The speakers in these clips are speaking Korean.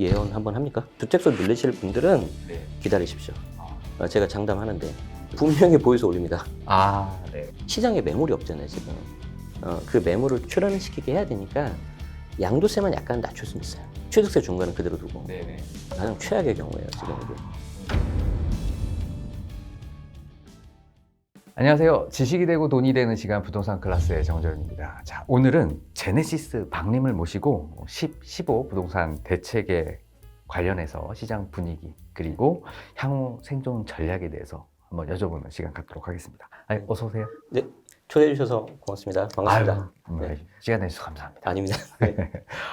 예언 한번 합니까? 주택수 늘리실 분들은 네. 기다리십시오. 제가 장담하는데 분명히 보유서 올립니다. 네. 시장에 매물이 없잖아요 지금. 그 매물을 출현시키게 해야 되니까 양도세만 약간 낮출 수 있어요. 취득세 중간은 그대로 두고. 네네. 가장 최악의 경우예요 지금 이게. 안녕하세요. 지식이 되고 돈이 되는 시간 부동산 클래스의 정재현입니다. 자, 오늘은 제네시스 박님을 모시고 15 부동산 대책에 관련해서 시장 분위기 그리고 향후 생존 전략에 대해서 한번 여쭤보는 시간 갖도록 하겠습니다. 어서 오세요. 네, 초대해 주셔서 고맙습니다. 반갑습니다. 네. 시간 내주셔서 감사합니다. 아닙니다. 네.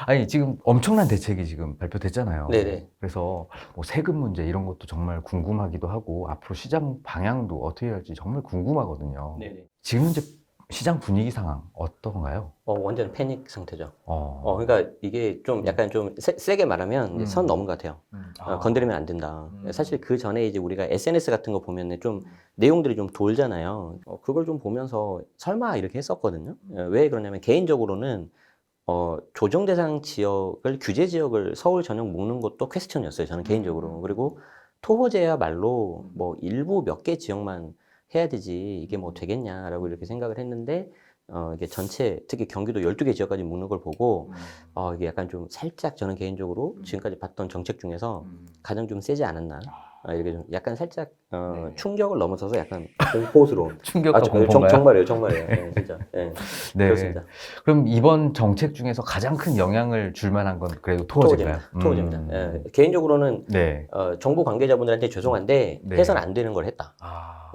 아니 지금 엄청난 대책이 지금 발표됐잖아요. 네네. 그래서 뭐 세금 문제 이런 것도 정말 궁금하기도 하고 앞으로 시장 방향도 어떻게 할지 정말 궁금하거든요. 네네. 지금 현재 시장 분위기 상황 어떤가요? 완전 패닉 상태죠. 어. 그러니까 이게 좀 약간 좀 세게 말하면 이제 선 넘은 것 같아요. 건드리면 안 된다. 사실 그 전에 이제 우리가 SNS 같은 거 보면 좀 내용들이 좀 돌잖아요. 그걸 좀 보면서 설마 이렇게 했었거든요. 왜 그러냐면 개인적으로는 조정 대상 지역을 규제 지역을 서울 전역 묶는 것도 퀘스천이었어요. 저는 개인적으로. 그리고 토호제야말로 뭐 일부 몇 개 지역만 해야 되지 이게 뭐 되겠냐라고 이렇게 생각을 했는데 이게 전체 특히 경기도 12개 지역까지 묶는 걸 보고 이게 약간 좀 살짝 저는 개인적으로 지금까지 봤던 정책 중에서 가장 좀 세지 않았나 이렇게 좀 약간 살짝 네. 충격을 넘어서서 약간 공포스러운 충격과 공포인가요? 정말이에요 네, 진짜 네. 네. 그렇습니다. 그럼 이번 정책 중에서 가장 큰 영향을 줄 만한 건 그래도 토호제인가요? 토호제입니다. 예, 개인적으로는 네. 정부 관계자분들한테 죄송한데 네. 해서는 안 되는 걸 했다.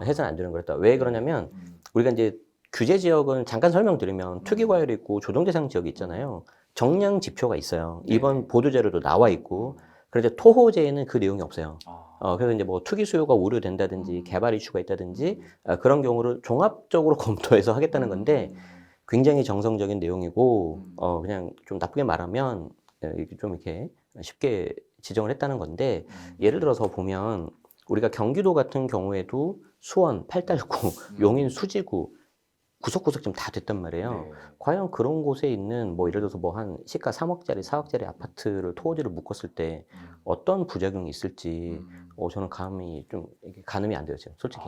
해서는 안 되는 걸 했다. 왜 그러냐면 우리가 이제 규제 지역은 잠깐 설명드리면 투기 과열이 있고 조정 대상 지역이 있잖아요. 정량 지표가 있어요. 이번 보도 자료도 나와 있고. 그런데 토호제에는 그 내용이 없어요. 그래서 이제 뭐 투기 수요가 우려된다든지 개발 이슈가 있다든지 그런 경우를 종합적으로 검토해서 하겠다는 건데 굉장히 정성적인 내용이고 그냥 좀 나쁘게 말하면 이렇게 좀 이렇게 쉽게 지정을 했다는 건데 예를 들어서 보면 우리가 경기도 같은 경우에도 수원, 팔달구, 용인, 수지구 구석구석 지금 다 됐단 말이에요. 네. 과연 그런 곳에 있는 뭐 예를 들어서 뭐 한 시가 3억짜리, 4억짜리 아파트를 토지를 묶었을 때 어떤 부작용이 있을지 저는 감이 좀 이게 가늠이 안 돼요, 지금 솔직히.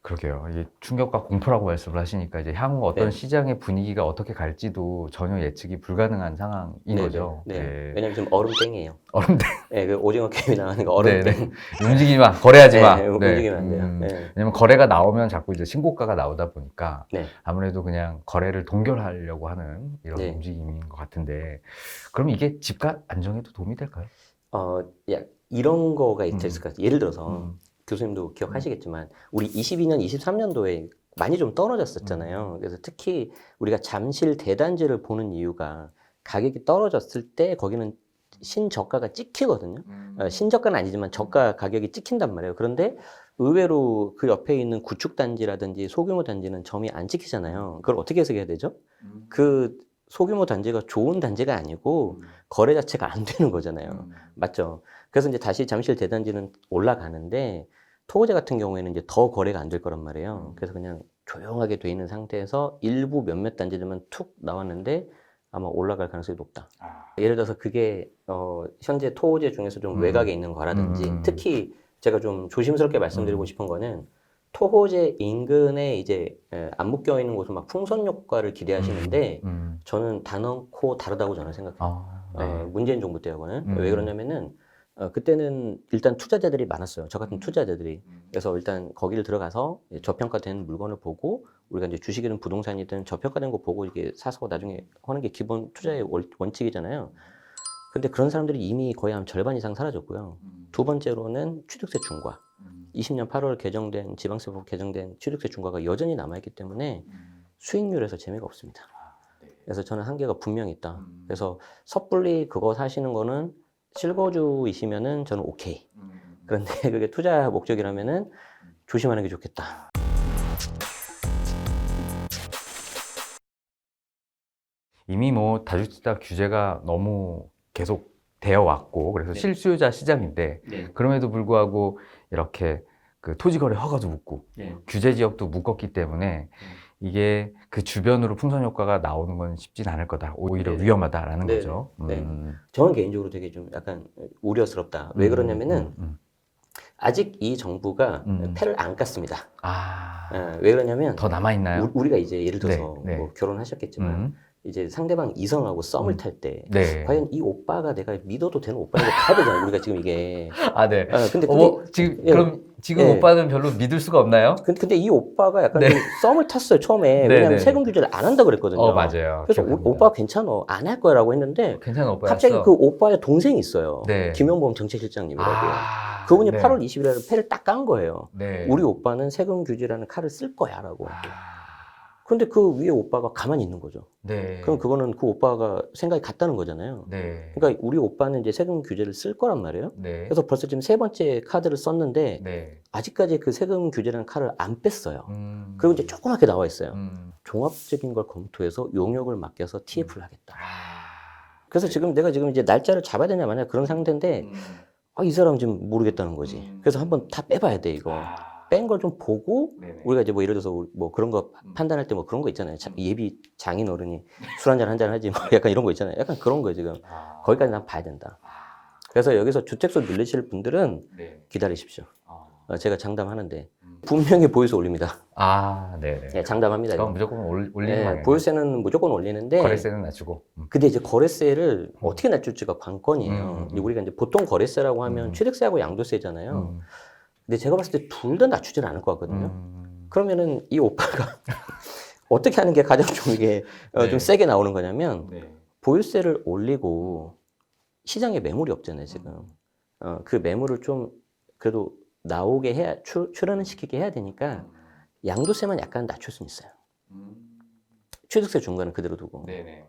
그러게요. 이게 충격과 공포라고 말씀을 하시니까 이제 향후 어떤 네. 시장의 분위기가 어떻게 갈지도 전혀 예측이 불가능한 상황인 네네. 거죠. 네. 네. 왜냐면 지금 얼음땡이에요. 얼음땡. 네, 그 오징어 게임이 나가는 거 얼음땡. 움직이지 마, 거래하지 마. 네, 움직이면 안 돼요. 네. 왜냐면 거래가 나오면 자꾸 이제 신고가가 나오다 보니까 네. 아무래도 그냥 거래를 동결하려고 하는 이런 네. 움직임인 것 같은데, 그럼 이게 집값 안정에도 도움이 될까요? 이런 거가 있을 것 같아요. 예를 들어서 교수님도 음. 기억하시겠지만 우리 22년, 23년도에 많이 좀 떨어졌었잖아요. 그래서 특히 우리가 잠실 대단지를 보는 이유가 가격이 떨어졌을 때 거기는 신저가가 찍히거든요. 신저가는 아니지만 저가 가격이 찍힌단 말이에요. 그런데 의외로 그 옆에 있는 구축단지라든지 소규모 단지는 점이 안 찍히잖아요. 그걸 어떻게 해석해야 되죠? 그 소규모 단지가 좋은 단지가 아니고 거래 자체가 안 되는 거잖아요. 맞죠? 그래서 이제 다시 잠실 대단지는 올라가는데 토호제 같은 경우에는 이제 더 거래가 안 될 거란 말이에요. 그래서 그냥 조용하게 돼 있는 상태에서 일부 몇몇 단지들만 툭 나왔는데 아마 올라갈 가능성이 높다. 예를 들어서 그게 현재 토호제 중에서 좀 외곽에 있는 거라든지 특히 제가 좀 조심스럽게 말씀드리고 싶은 거는 토호제 인근에 이제 안 묶여 있는 곳은 막 풍선 효과를 기대하시는데 저는 단언코 다르다고 저는 생각해요. 문재인 정부 때하고는 왜 그러냐면은 그때는 일단 투자자들이 많았어요. 저 같은 투자자들이. 그래서 일단 거기를 들어가서 저평가된 물건을 보고 우리가 이제 주식이든 부동산이든 저평가된 거 보고 이게 사서 나중에 하는 게 기본 투자의 원칙이잖아요. 근데 그런 사람들이 이미 거의 한 절반 이상 사라졌고요. 두 번째로는 취득세 중과. 20년 8월 개정된 지방세법 개정된 취득세 중과가 여전히 남아있기 때문에 수익률에서 재미가 없습니다. 그래서 저는 한계가 분명히 있다. 그래서 섣불리 그거 사시는 거는 실거주이시면은 저는 오케이. 그런데 그게 투자 목적이라면은 조심하는 게 좋겠다. 이미 뭐 다주택자 규제가 너무 계속 되어 왔고 그래서 실수요자 시장인데 그럼에도 불구하고 이렇게 그 토지거래 허가도 묶고 규제 지역도 묶었기 때문에 이게 그 주변으로 풍선 효과가 나오는 건 쉽진 않을 거다. 오히려 네. 위험하다라는 네. 거죠. 네. 저는 개인적으로 되게 좀 약간 우려스럽다. 왜 그러냐면은 아직 이 정부가 패를 안 깠습니다. 왜 그러냐면 더 남아있나요? 우리가 이제 예를 들어서 네, 네. 뭐 결혼하셨겠지만 이제 상대방 이성하고 썸을 탈 때 네. 과연 이 오빠가 내가 믿어도 되는 오빠인지 봐야 되잖아요. 우리가 지금 이게 아, 네. 근데 지금, 예. 그럼 지금 예. 오빠는 별로 믿을 수가 없나요? 근데 이 오빠가 약간 네. 좀 썸을 탔어요 처음에. 네, 왜냐면 네. 세금 규제를 안 한다 그랬거든요. 맞아요. 그래서 기억합니다. 오빠 괜찮어 안 할 거라고 했는데 괜찮은 오빠였어. 갑자기 그 오빠의 동생이 있어요. 네. 김용범 정책실장님이라고요. 아, 그분이 네. 8월 20일에 패를 딱 깐 거예요. 네. 우리 오빠는 세금 규제라는 칼을 쓸 거야라고. 아, 근데 그 위에 오빠가 가만히 있는 거죠. 네. 그럼 그거는 그 오빠가 생각이 같다는 거잖아요. 네. 그러니까 우리 오빠는 이제 세금 규제를 쓸 거란 말이에요. 네. 그래서 벌써 지금 세 번째 카드를 썼는데 네. 아직까지 그 세금 규제라는 칼을 안 뺐어요. 그리고 이제 조그맣게 나와 있어요. 종합적인 걸 검토해서 용역을 맡겨서 TF를 하겠다. 그래서 지금 내가 지금 이제 날짜를 잡아야 되냐 마냐 그런 상태인데 이 사람 지금 모르겠다는 거지. 그래서 한번 다 빼봐야 돼 이거. 뺀 걸 좀 보고 네네. 우리가 이제 뭐 예를 들어서 뭐 그런 거 판단할 때 뭐 그런 거 있잖아요. 예비 장인 어른이 술 한잔 한잔 하지 뭐 약간 이런 거 있잖아요. 약간 그런 거예요 지금. 거기까지 난 봐야 된다. 그래서 여기서 주택수 늘리실 분들은 네. 기다리십시오. 제가 장담하는데 분명히 보유세 올립니다. 네네. 네, 장담합니다. 그럼 이거. 무조건 올리는 네, 거예요. 보유세는 무조건 올리는데 거래세는 낮추고. 근데 이제 거래세를 어떻게 낮출지가 관건이에요. 우리가 이제 보통 거래세라고 하면 취득세하고 양도세잖아요. 근데 제가 봤을 때 둘 다 낮추지는 않을 것 같거든요. 그러면은 이 오빠가 어떻게 하는 게 가장 좀 이게 좀 세게 나오는 거냐면 보유세를 올리고 시장에 매물이 없잖아요 지금. 그 매물을 좀 그래도 나오게 해야 출현을 시키게 해야 되니까 양도세만 약간 낮출 수는 있어요. 취득세 중간은 그대로 두고. 네네.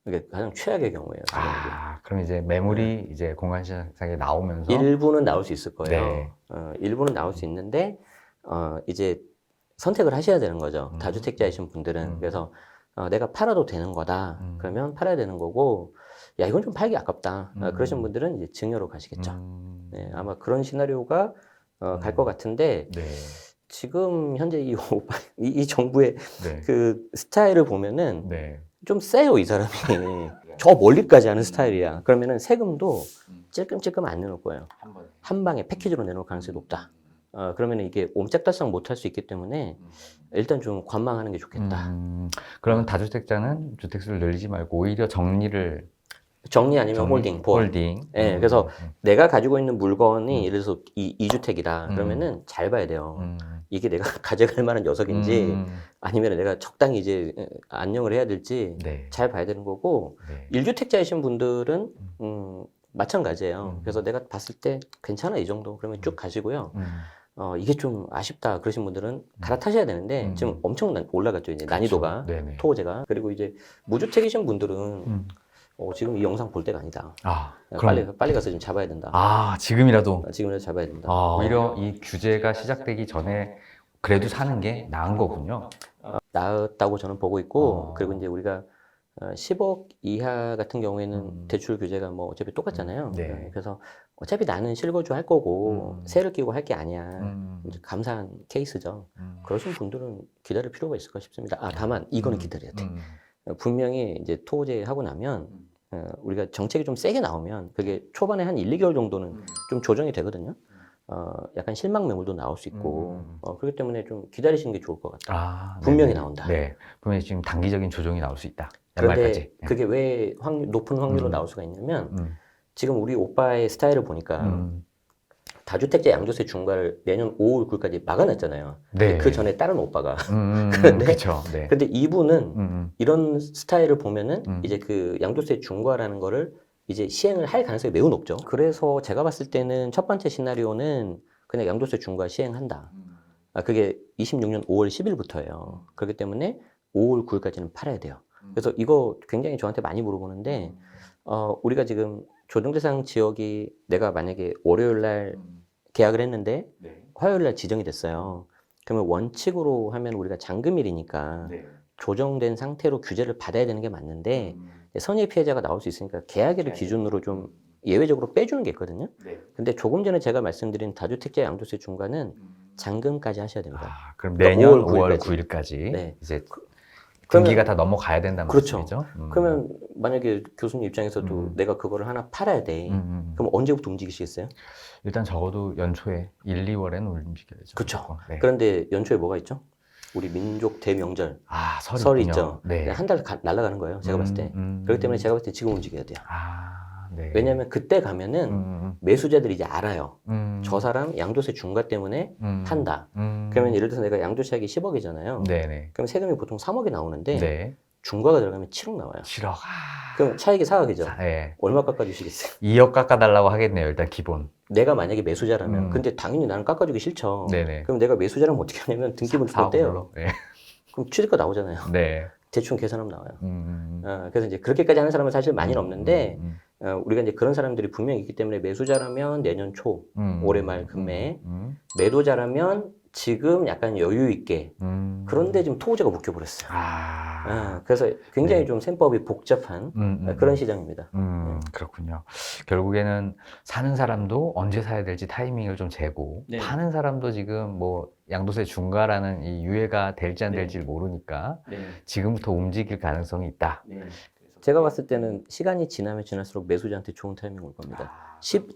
이게 가장 최악의 경우예요. 지금 이게. 그럼 이제 매물이 이제 공간시장에 나오면서 일부는 나올 수 있을 거예요. 네. 일부는 나올 수 있는데 이제 선택을 하셔야 되는 거죠. 다주택자이신 분들은. 그래서 내가 팔아도 되는 거다. 그러면 팔아야 되는 거고 야 이건 좀 팔기 아깝다. 그러신 분들은 이제 증여로 가시겠죠. 네, 아마 그런 시나리오가 갈 것 같은데 네. 지금 현재 이 정부의 네. 그 스타일을 보면은 네. 좀 세요 이 사람이. 저 멀리까지 하는 스타일이야. 그러면은 세금도 찔끔찔끔 안 내놓을 거예요. 한 방에 패키지로 내놓을 가능성이 높다. 그러면 이게 옴짝달싹 못할 수 있기 때문에 일단 좀 관망하는 게 좋겠다. 그러면 다주택자는 주택수를 늘리지 말고 오히려 정리 아니면 홀딩, 보험. 홀딩. 네, 그래서 내가 가지고 있는 물건이 예를 들어서 2주택이다. 그러면은 잘 봐야 돼요. 이게 내가 가져갈 만한 녀석인지 아니면 내가 적당히 이제 안녕을 해야 될지 네. 잘 봐야 되는 거고 네. 1주택자이신 분들은 마찬가지예요. 그래서 내가 봤을 때 괜찮아 이 정도 그러면 쭉 가시고요. 이게 좀 아쉽다 그러신 분들은 갈아타셔야 되는데 지금 엄청 올라갔죠 이제 난이도가 네네. 토호제가. 그리고 이제 무주택이신 분들은 지금 이 영상 볼 때가 아니다. 빨리 가서 좀 잡아야 된다. 지금이라도. 지금이라도 잡아야 된다. 오히려 이 규제가 시작되기 전에 그래도 사는 게 나은 거군요. 나았다고 저는 보고 있고 그리고 이제 우리가 10억 이하 같은 경우에는 대출 규제가 뭐 어차피 똑같잖아요. 네. 그래서 어차피 나는 실거주 할 거고 세를 끼고 할 게 아니야. 이제 감사한 케이스죠. 그러신 분들은 기다릴 필요가 있을까 싶습니다. 다만 이거는 기다려야 돼. 분명히 이제 토호제 하고 나면 우리가 정책이 좀 세게 나오면 그게 초반에 한 1, 2개월 정도는 좀 조정이 되거든요. 약간 실망 매물도 나올 수 있고 그렇기 때문에 좀 기다리시는 게 좋을 것 같아요. 분명히 나온다. 네, 분명히 지금 단기적인 조정이 나올 수 있다. 그런데 연말까지. 그게 왜 높은 확률로 나올 수가 있냐면 지금 우리 오빠의 스타일을 보니까 다주택자 양도세 중과를 내년 5월 9일까지 막아놨잖아요. 네. 그 전에 다른 오빠가. 그렇죠. 네. 근데 이분은 이런 스타일을 보면은 이제 그 양도세 중과라는 거를 이제 시행을 할 가능성이 매우 높죠. 그래서 제가 봤을 때는 첫 번째 시나리오는 그냥 양도세 중과 시행한다. 그게 26년 5월 10일부터예요. 그렇기 때문에 5월 9일까지는 팔아야 돼요. 그래서 이거 굉장히 저한테 많이 물어보는데 우리가 지금 조정대상 지역이 내가 만약에 월요일 날 계약을 했는데 화요일 날 지정이 됐어요. 그러면 원칙으로 하면 우리가 잔금일이니까 조정된 상태로 규제를 받아야 되는 게 맞는데 선의 피해자가 나올 수 있으니까 계약일을 기준으로 좀 예외적으로 빼주는 게 있거든요. 근데 조금 전에 제가 말씀드린 다주택자 양도세 중과는 잔금까지 하셔야 됩니다. 아, 그럼 그러니까 내년 5월 5월 9일까지 네. 이제 그러면- 등기가 다 넘어가야 된다는 그렇죠. 말씀이죠? 그러면 만약에 교수님 입장에서도 내가 그거를 하나 팔아야 돼. 그럼 언제부터 움직이시겠어요? 일단 적어도 연초에 1, 2월에는 움직여야죠. 그쵸. 네. 그런데 연초에 뭐가 있죠? 우리 민족 대명절 아, 설이 있군요. 있죠. 네. 한 달 날아가는 거예요. 제가 봤을 때. 그렇기 때문에 제가 봤을 때 지금 움직여야 돼요. 아, 네. 왜냐하면 그때 가면은 매수자들이 이제 알아요. 저 사람 양도세 중과 때문에 판다. 그러면 예를 들어서 내가 양도세액이 10억이잖아요. 네네. 그럼 세금이 보통 3억이 나오는데 네. 중과가 들어가면 7억 나와요. 7억. 그럼 차익이 4억이죠. 네. 얼마 깎아주시겠어요? 2억 깎아달라고 하겠네요, 일단 기본. 내가 만약에 매수자라면 근데 당연히 나는 깎아주기 싫죠. 네네. 그럼 내가 매수자라면 어떻게 하냐면 등기부를 줬대요. 사업으로. 네. 그럼 취득가 나오잖아요. 네. 대충 계산하면 나와요. 그래서 이제 그렇게까지 하는 사람은 사실 많이는 없는데 우리가 이제 그런 사람들이 분명히 있기 때문에 매수자라면 내년 초, 올해 말 금매, 매도자라면 지금 약간 여유 있게. 그런데 지금 토지가 묶여버렸어요. 그래서 굉장히 네. 좀 셈법이 복잡한 그런 시장입니다. 그렇군요. 결국에는 사는 사람도 언제 사야 될지 타이밍을 좀 재고 네. 파는 사람도 지금 뭐 양도세 중과라는 이 유예가 될지 안 네. 될지 모르니까 네. 지금부터 움직일 가능성이 있다. 제가 봤을 때는 시간이 지나면 지날수록 매수자한테 좋은 타이밍 올 겁니다.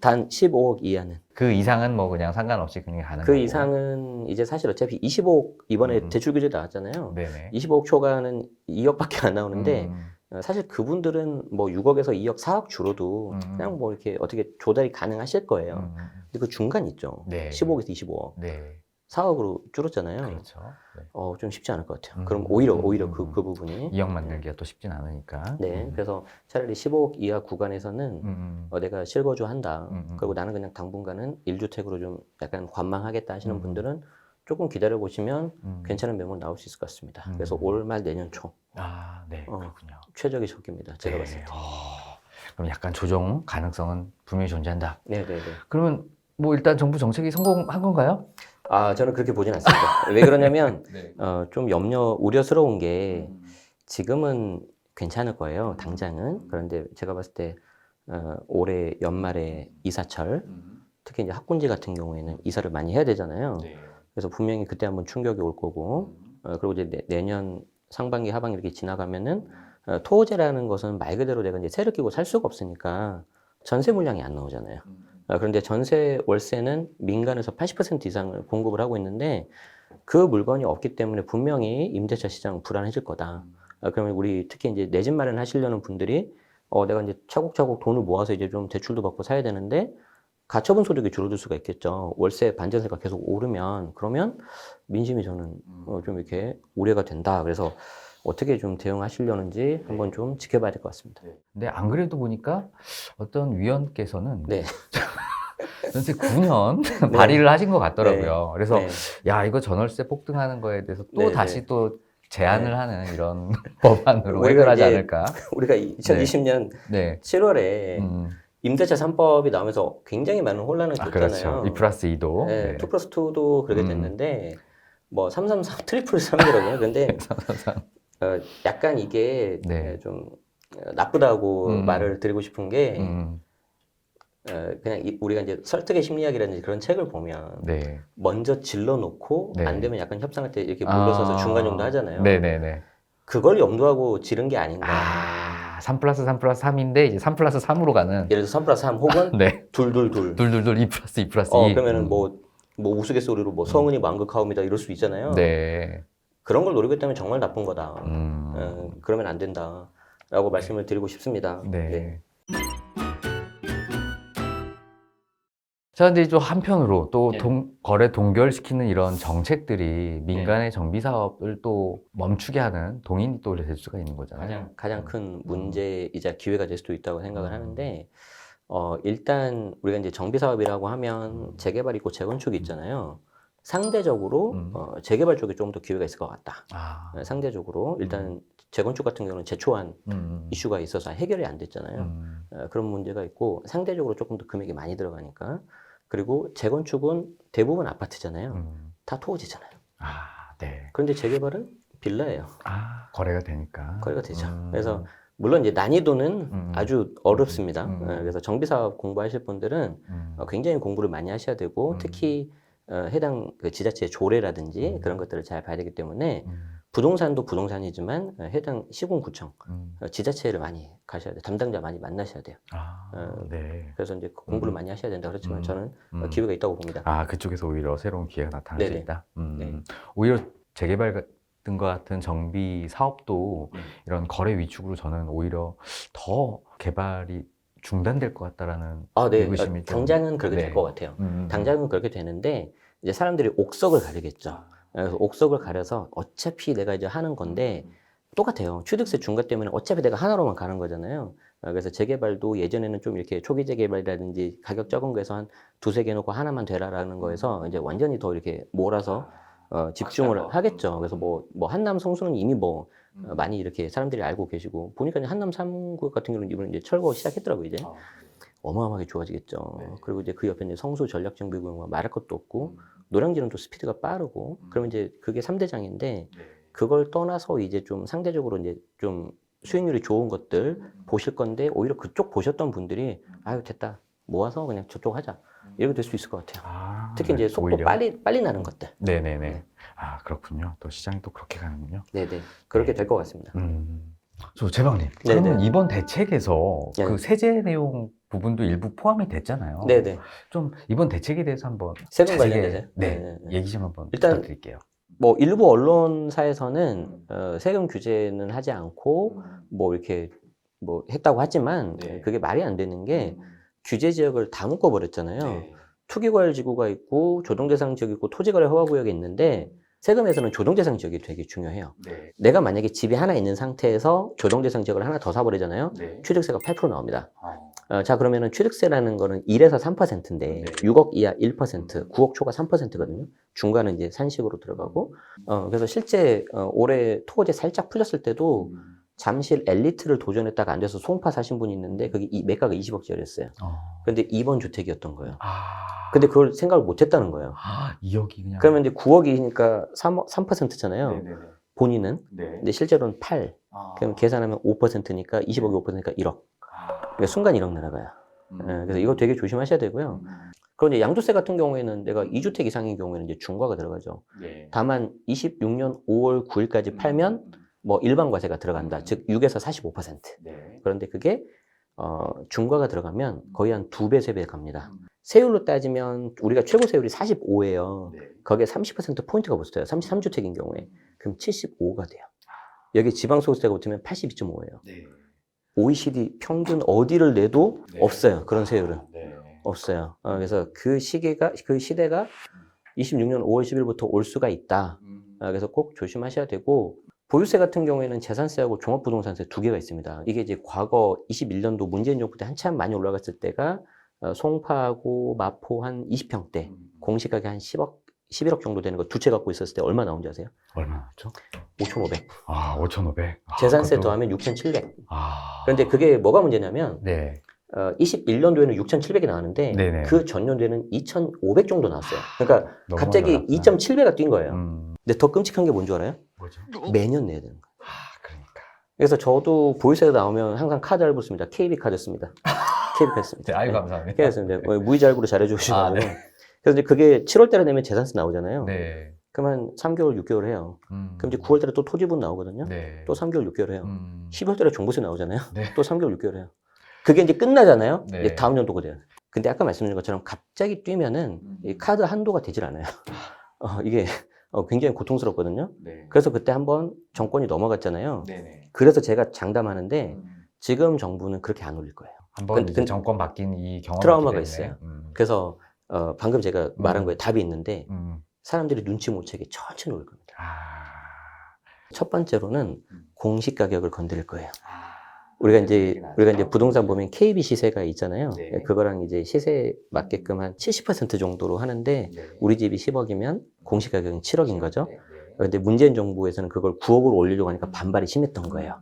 단 15억 이하는. 그 이상은 뭐 그냥 상관없이 그냥 가는 그 거고. 이상은 이제 사실 어차피 25억 이번에 대출 규제 나왔잖아요. 네네. 25억 초과는 2억밖에 안 나오는데 사실 그분들은 뭐 6억에서 2억, 4억 주로도 그냥 뭐 이렇게 어떻게 조달이 가능하실 거예요. 근데 그 중간 있죠. 네. 15억에서 25억. 네. 4억으로 줄었잖아요. 그렇죠. 네. 좀 쉽지 않을 것 같아요. 그럼 오히려 그 부분이. 2억 만들기가 또 쉽진 않으니까. 네. 그래서 차라리 15억 이하 구간에서는 내가 실거주 한다. 그리고 나는 그냥 당분간은 1주택으로 좀 약간 관망하겠다 하시는 분들은 조금 기다려 보시면 괜찮은 매물 나올 수 있을 것 같습니다. 그래서 올 말 내년 초 아, 네. 그렇군요. 최적의 적기입니다. 제가 네. 봤을 때. 그럼 약간 조정 가능성은 분명히 존재한다. 네네네. 그러면 뭐 일단 정부 정책이 성공한 건가요? 저는 그렇게 보진 않습니다. 왜 그러냐면 네. 좀 우려스러운 게 지금은 괜찮을 거예요. 당장은. 그런데 제가 봤을 때 올해 연말에 이사철, 특히 이제 학군지 같은 경우에는 이사를 많이 해야 되잖아요. 네. 그래서 분명히 그때 한번 충격이 올 거고, 그리고 이제 내년 상반기, 하반기 이렇게 지나가면은 토호제라는 것은 말 그대로 내가 이제 세를 끼고 살 수가 없으니까 전세 물량이 안 나오잖아요. 그런데 전세 월세는 민간에서 80% 이상을 공급을 하고 있는데 그 물건이 없기 때문에 분명히 임대차 시장은 불안해질 거다. 그러면 우리 특히 이제 내 집 마련하시려는 분들이 내가 이제 차곡차곡 돈을 모아서 이제 좀 대출도 받고 사야 되는데 가처분 소득이 줄어들 수가 있겠죠. 월세 반전세가 계속 오르면 그러면 민심이 저는 좀 이렇게 우려가 된다. 그래서 어떻게 좀 대응하시려는지 한번 좀 지켜봐야 될 것 같습니다. 근데 안 그래도 보니까 어떤 위원께서는 네. 전세 9년 발의를 하신 것 같더라고요. 그래서 네. 야, 이거 전월세 폭등하는 거에 대해서 또 네, 다시 네. 또 제안을 하는 이런 법안으로 우리가 해결하지 이제 않을까. 우리가 2020년 네. 7월에 임대차 3법이 나오면서 굉장히 많은 혼란을 줬잖아요. 그렇죠. 2+2도. 네, 2+2도 그렇게 됐는데 뭐 333 트리플 3이더라고요. 근데 약간 이게 네. 좀 나쁘다고 말을 드리고 싶은 게 그냥 우리가 이제 설득의 심리학이라든지 그런 책을 보면 네. 먼저 질러놓고 네. 안 되면 약간 협상할 때 이렇게 물러서서 중간 정도 하잖아요. 네네네. 그걸 염두하고 지른 게 아닌가. 3+3+3인데 이제 3+3으로 가는. 예를 들어서 3+3 혹은 네. 둘둘둘. 둘둘둘 2+2+2. 그러면은 뭐 우스갯소리로 뭐 성은이 망극하옵니다 이럴 수 있잖아요. 네. 그런 걸 노리고 있다면 정말 나쁜 거다. 음. 그러면 안 된다라고 말씀을 드리고 싶습니다. 네. 자, 근데 또 한편으로 또 네. 거래 동결시키는 이런 정책들이 민간의 정비 사업을 또 멈추게 하는 동인이 또 될 수가 있는 거잖아요. 가장 큰 문제이자 기회가 될 수도 있다고 생각을 하는데, 일단 우리가 이제 정비 사업이라고 하면 재개발 있고 재건축이 있잖아요. 상대적으로 재개발 쪽에 좀 더 기회가 있을 것 같다. 상대적으로 일단 재건축 같은 경우는 제초한 이슈가 있어서 해결이 안 됐잖아요. 그런 문제가 있고 상대적으로 조금 더 금액이 많이 들어가니까. 그리고 재건축은 대부분 아파트잖아요. 다 토지잖아요. 네. 그런데 재개발은 빌라예요. 거래가 되니까. 거래가 되죠. 그래서 물론 이제 난이도는 아주 어렵습니다. 그래서 정비 사업 공부하실 분들은 굉장히 공부를 많이 하셔야 되고 특히 해당 그 지자체의 조례라든지 그런 것들을 잘 봐야 되기 때문에 음. 부동산도 부동산이지만 해당 시군구청 음. 지자체를 많이 가셔야 돼요. 담당자 많이 만나셔야 돼요. 네. 그래서 이제 공부를 음. 많이 하셔야 된다 그렇지만 저는 음. 기회가 있다고 봅니다. 아, 그쪽에서 오히려 새로운 기회가 나타날 수 네네. 있다. 네. 오히려 재개발 같은 것 같은 정비 사업도 이런 거래 위축으로 저는 오히려 더 개발이 중단될 것 같다라는 네. 의구심이 좀- 당장은 그렇게 네. 될 것 같아요. 당장은 그렇게 되는데 이제 사람들이 옥석을 가리겠죠. 그래서 옥석을 가려서 어차피 내가 이제 하는 건데 똑같아요. 취득세 중과 때문에 어차피 내가 하나로만 가는 거잖아요. 그래서 재개발도 예전에는 좀 이렇게 초기 재개발이라든지 가격 적은 거에서 한 두세 개 놓고 하나만 되라라는 거에서 이제 완전히 더 이렇게 몰아서 집중을 하겠죠. 그래서 뭐 한남 성수는 이미 많이 이렇게 사람들이 알고 계시고 보니까 이제 한남 3구 같은 경우는 이번에 이제 철거 시작했더라고요. 이제 어마어마하게 좋아지겠죠. 네. 그리고 이제 그 옆에 이제 성수 전략정비구역만 말할 것도 없고 노량진은 또 스피드가 빠르고 그러면 이제 그게 3대장인데 그걸 떠나서 이제 좀 상대적으로 이제 좀 수익률이 좋은 것들 보실 건데 오히려 그쪽 보셨던 분들이 아유 됐다 모아서 그냥 저쪽 하자 이렇게 될 수 있을 것 같아요. 특히 이제 속도 오히려. 빨리 나는 것들. 네네네. 네. 아, 그렇군요. 또 시장이 또 그렇게 가는군요. 네네 그렇게 될 것 같습니다. 저 재방님, 네네. 그러면 이번 대책에서 네. 그 세제 내용 부분도 일부 포함이 됐잖아요. 네네 좀 이번 대책에 대해서 한번 세금 자세하게, 관련돼서요? 네, 네. 얘기 좀 한번 일단 부탁드릴게요. 뭐 일부 언론사에서는 세금 규제는 하지 않고 뭐 이렇게 뭐 했다고 하지만 네. 그게 말이 안 되는 게 규제 지역을 다 묶어버렸잖아요. 투기과열 지구가 있고 조정대상 지역이 있고 토지거래 허가구역이 있는데 세금에서는 조정대상 지역이 되게 중요해요. 내가 만약에 집이 하나 있는 상태에서 조정대상 지역을 하나 더 사버리잖아요. 취득세가 8% 나옵니다. 자 그러면은 취득세라는 거는 1에서 3%인데 네. 6억 이하 1%, 9억 초과 3%거든요. 중간은 이제 산식으로 들어가고 그래서 실제 올해 토거제 살짝 풀렸을 때도 잠실 엘리트를 도전했다가 안 돼서 송파 사신 분이 있는데 그게 매가가 20억짜리였어요. 근데 2번 주택이었던 거예요. 근데 그걸 생각을 못 했다는 거예요. 2억이 그냥. 그러면 이제 9억이니까 3%잖아요. 본인은. 근데 실제로는 8. 그럼 계산하면 5%니까 20억이 5%니까 1억. 그러니까 순간 1억 날아가요. 그래서 이거 되게 조심하셔야 되고요. 그런데 양도세 같은 경우에는 내가 2주택 이상인 경우에는 이제 중과가 들어가죠. 다만 26년 5월 9일까지 팔면 뭐 일반 과세가 들어간다. 즉 6에서 45%. 그런데 그게 중과가 들어가면 거의 한 2배, 3배 갑니다. 세율로 따지면 우리가 최고 세율이 45예요. 거기에 30% 포인트가 붙어요. 33주택인 경우에. 그럼 75가 돼요. 여기 지방소득세가 붙으면 82.5예요. OECD 평균 어디를 내도 없어요. 그런 세율은. 없어요. 그래서 그 시대가 26년 5월 10일부터 올 수가 있다. 그래서 꼭 조심하셔야 되고, 보유세 같은 경우에는 재산세하고 종합부동산세 두 개가 있습니다. 이게 이제 과거 21년도 문재인 정부 때 한참 많이 올라갔을 때가 송파하고 마포 한 20평대, 공시가격 한 11억 정도 되는 거 두 채 갖고 있었을 때 얼마 나온지 아세요? 얼마 나왔죠? 5,500. 5,500. 재산세 그것도- 더하면 6,700. 그런데 그게 뭐가 문제냐면, 네. 21년도에는 6,700이 나왔는데 네네. 그 전년도에는 2,500 정도 나왔어요. 그러니까 너무 갑자기 많이 올랐구나. 2.7배가 뛴 거예요. 근데 더 끔찍한 게 뭔 줄 알아요? 뭐죠? 매년 내야 되는 거예요. 그러니까. 그래서 저도 보유세 나오면 항상 카드 할부 씁니다. KB 카드 씁니다. KB 카드 씁니다. 네, 아유, 네. 감사합니다. 그래서 이제 무이자 할부로 잘해주시고. 네. 그래서 이제 그게 7월 달에 내면 재산세 나오잖아요. 네. 그러면 3개월, 6개월 해요. 그럼 이제 9월 달에 또 토지분 나오거든요. 네. 또 3개월, 6개월 해요. 12월 달에 종부세 나오잖아요. 네. 또 3개월, 6개월 해요. 그게 이제 끝나잖아요. 네. 이제 다음 연도가 돼요. 근데 아까 말씀드린 것처럼 갑자기 뛰면은 이 카드 한도가 되질 않아요. 이게 굉장히 고통스럽거든요. 네. 그래서 그때 한번 정권이 넘어갔잖아요. 네네. 그래서 제가 장담하는데 지금 정부는 그렇게 안 올릴 거예요. 한번 이제 정권 바뀐 이 경험이 트라우마가 있기 때문에. 있어요. 그래서 방금 제가 말한 거에 답이 있는데 사람들이 눈치 못 채게 천천히 올 겁니다. 첫 번째로는 공시 가격을 건드릴 거예요. 우리가 이제 부동산 보면 KB 시세가 있잖아요. 네. 그거랑 이제 시세 맞게끔 한 70% 정도로 하는데 우리 집이 10억이면 공시 가격은 7억인 거죠. 근데 문재인 정부에서는 그걸 9억으로 올리려고 하니까 반발이 심했던 거예요.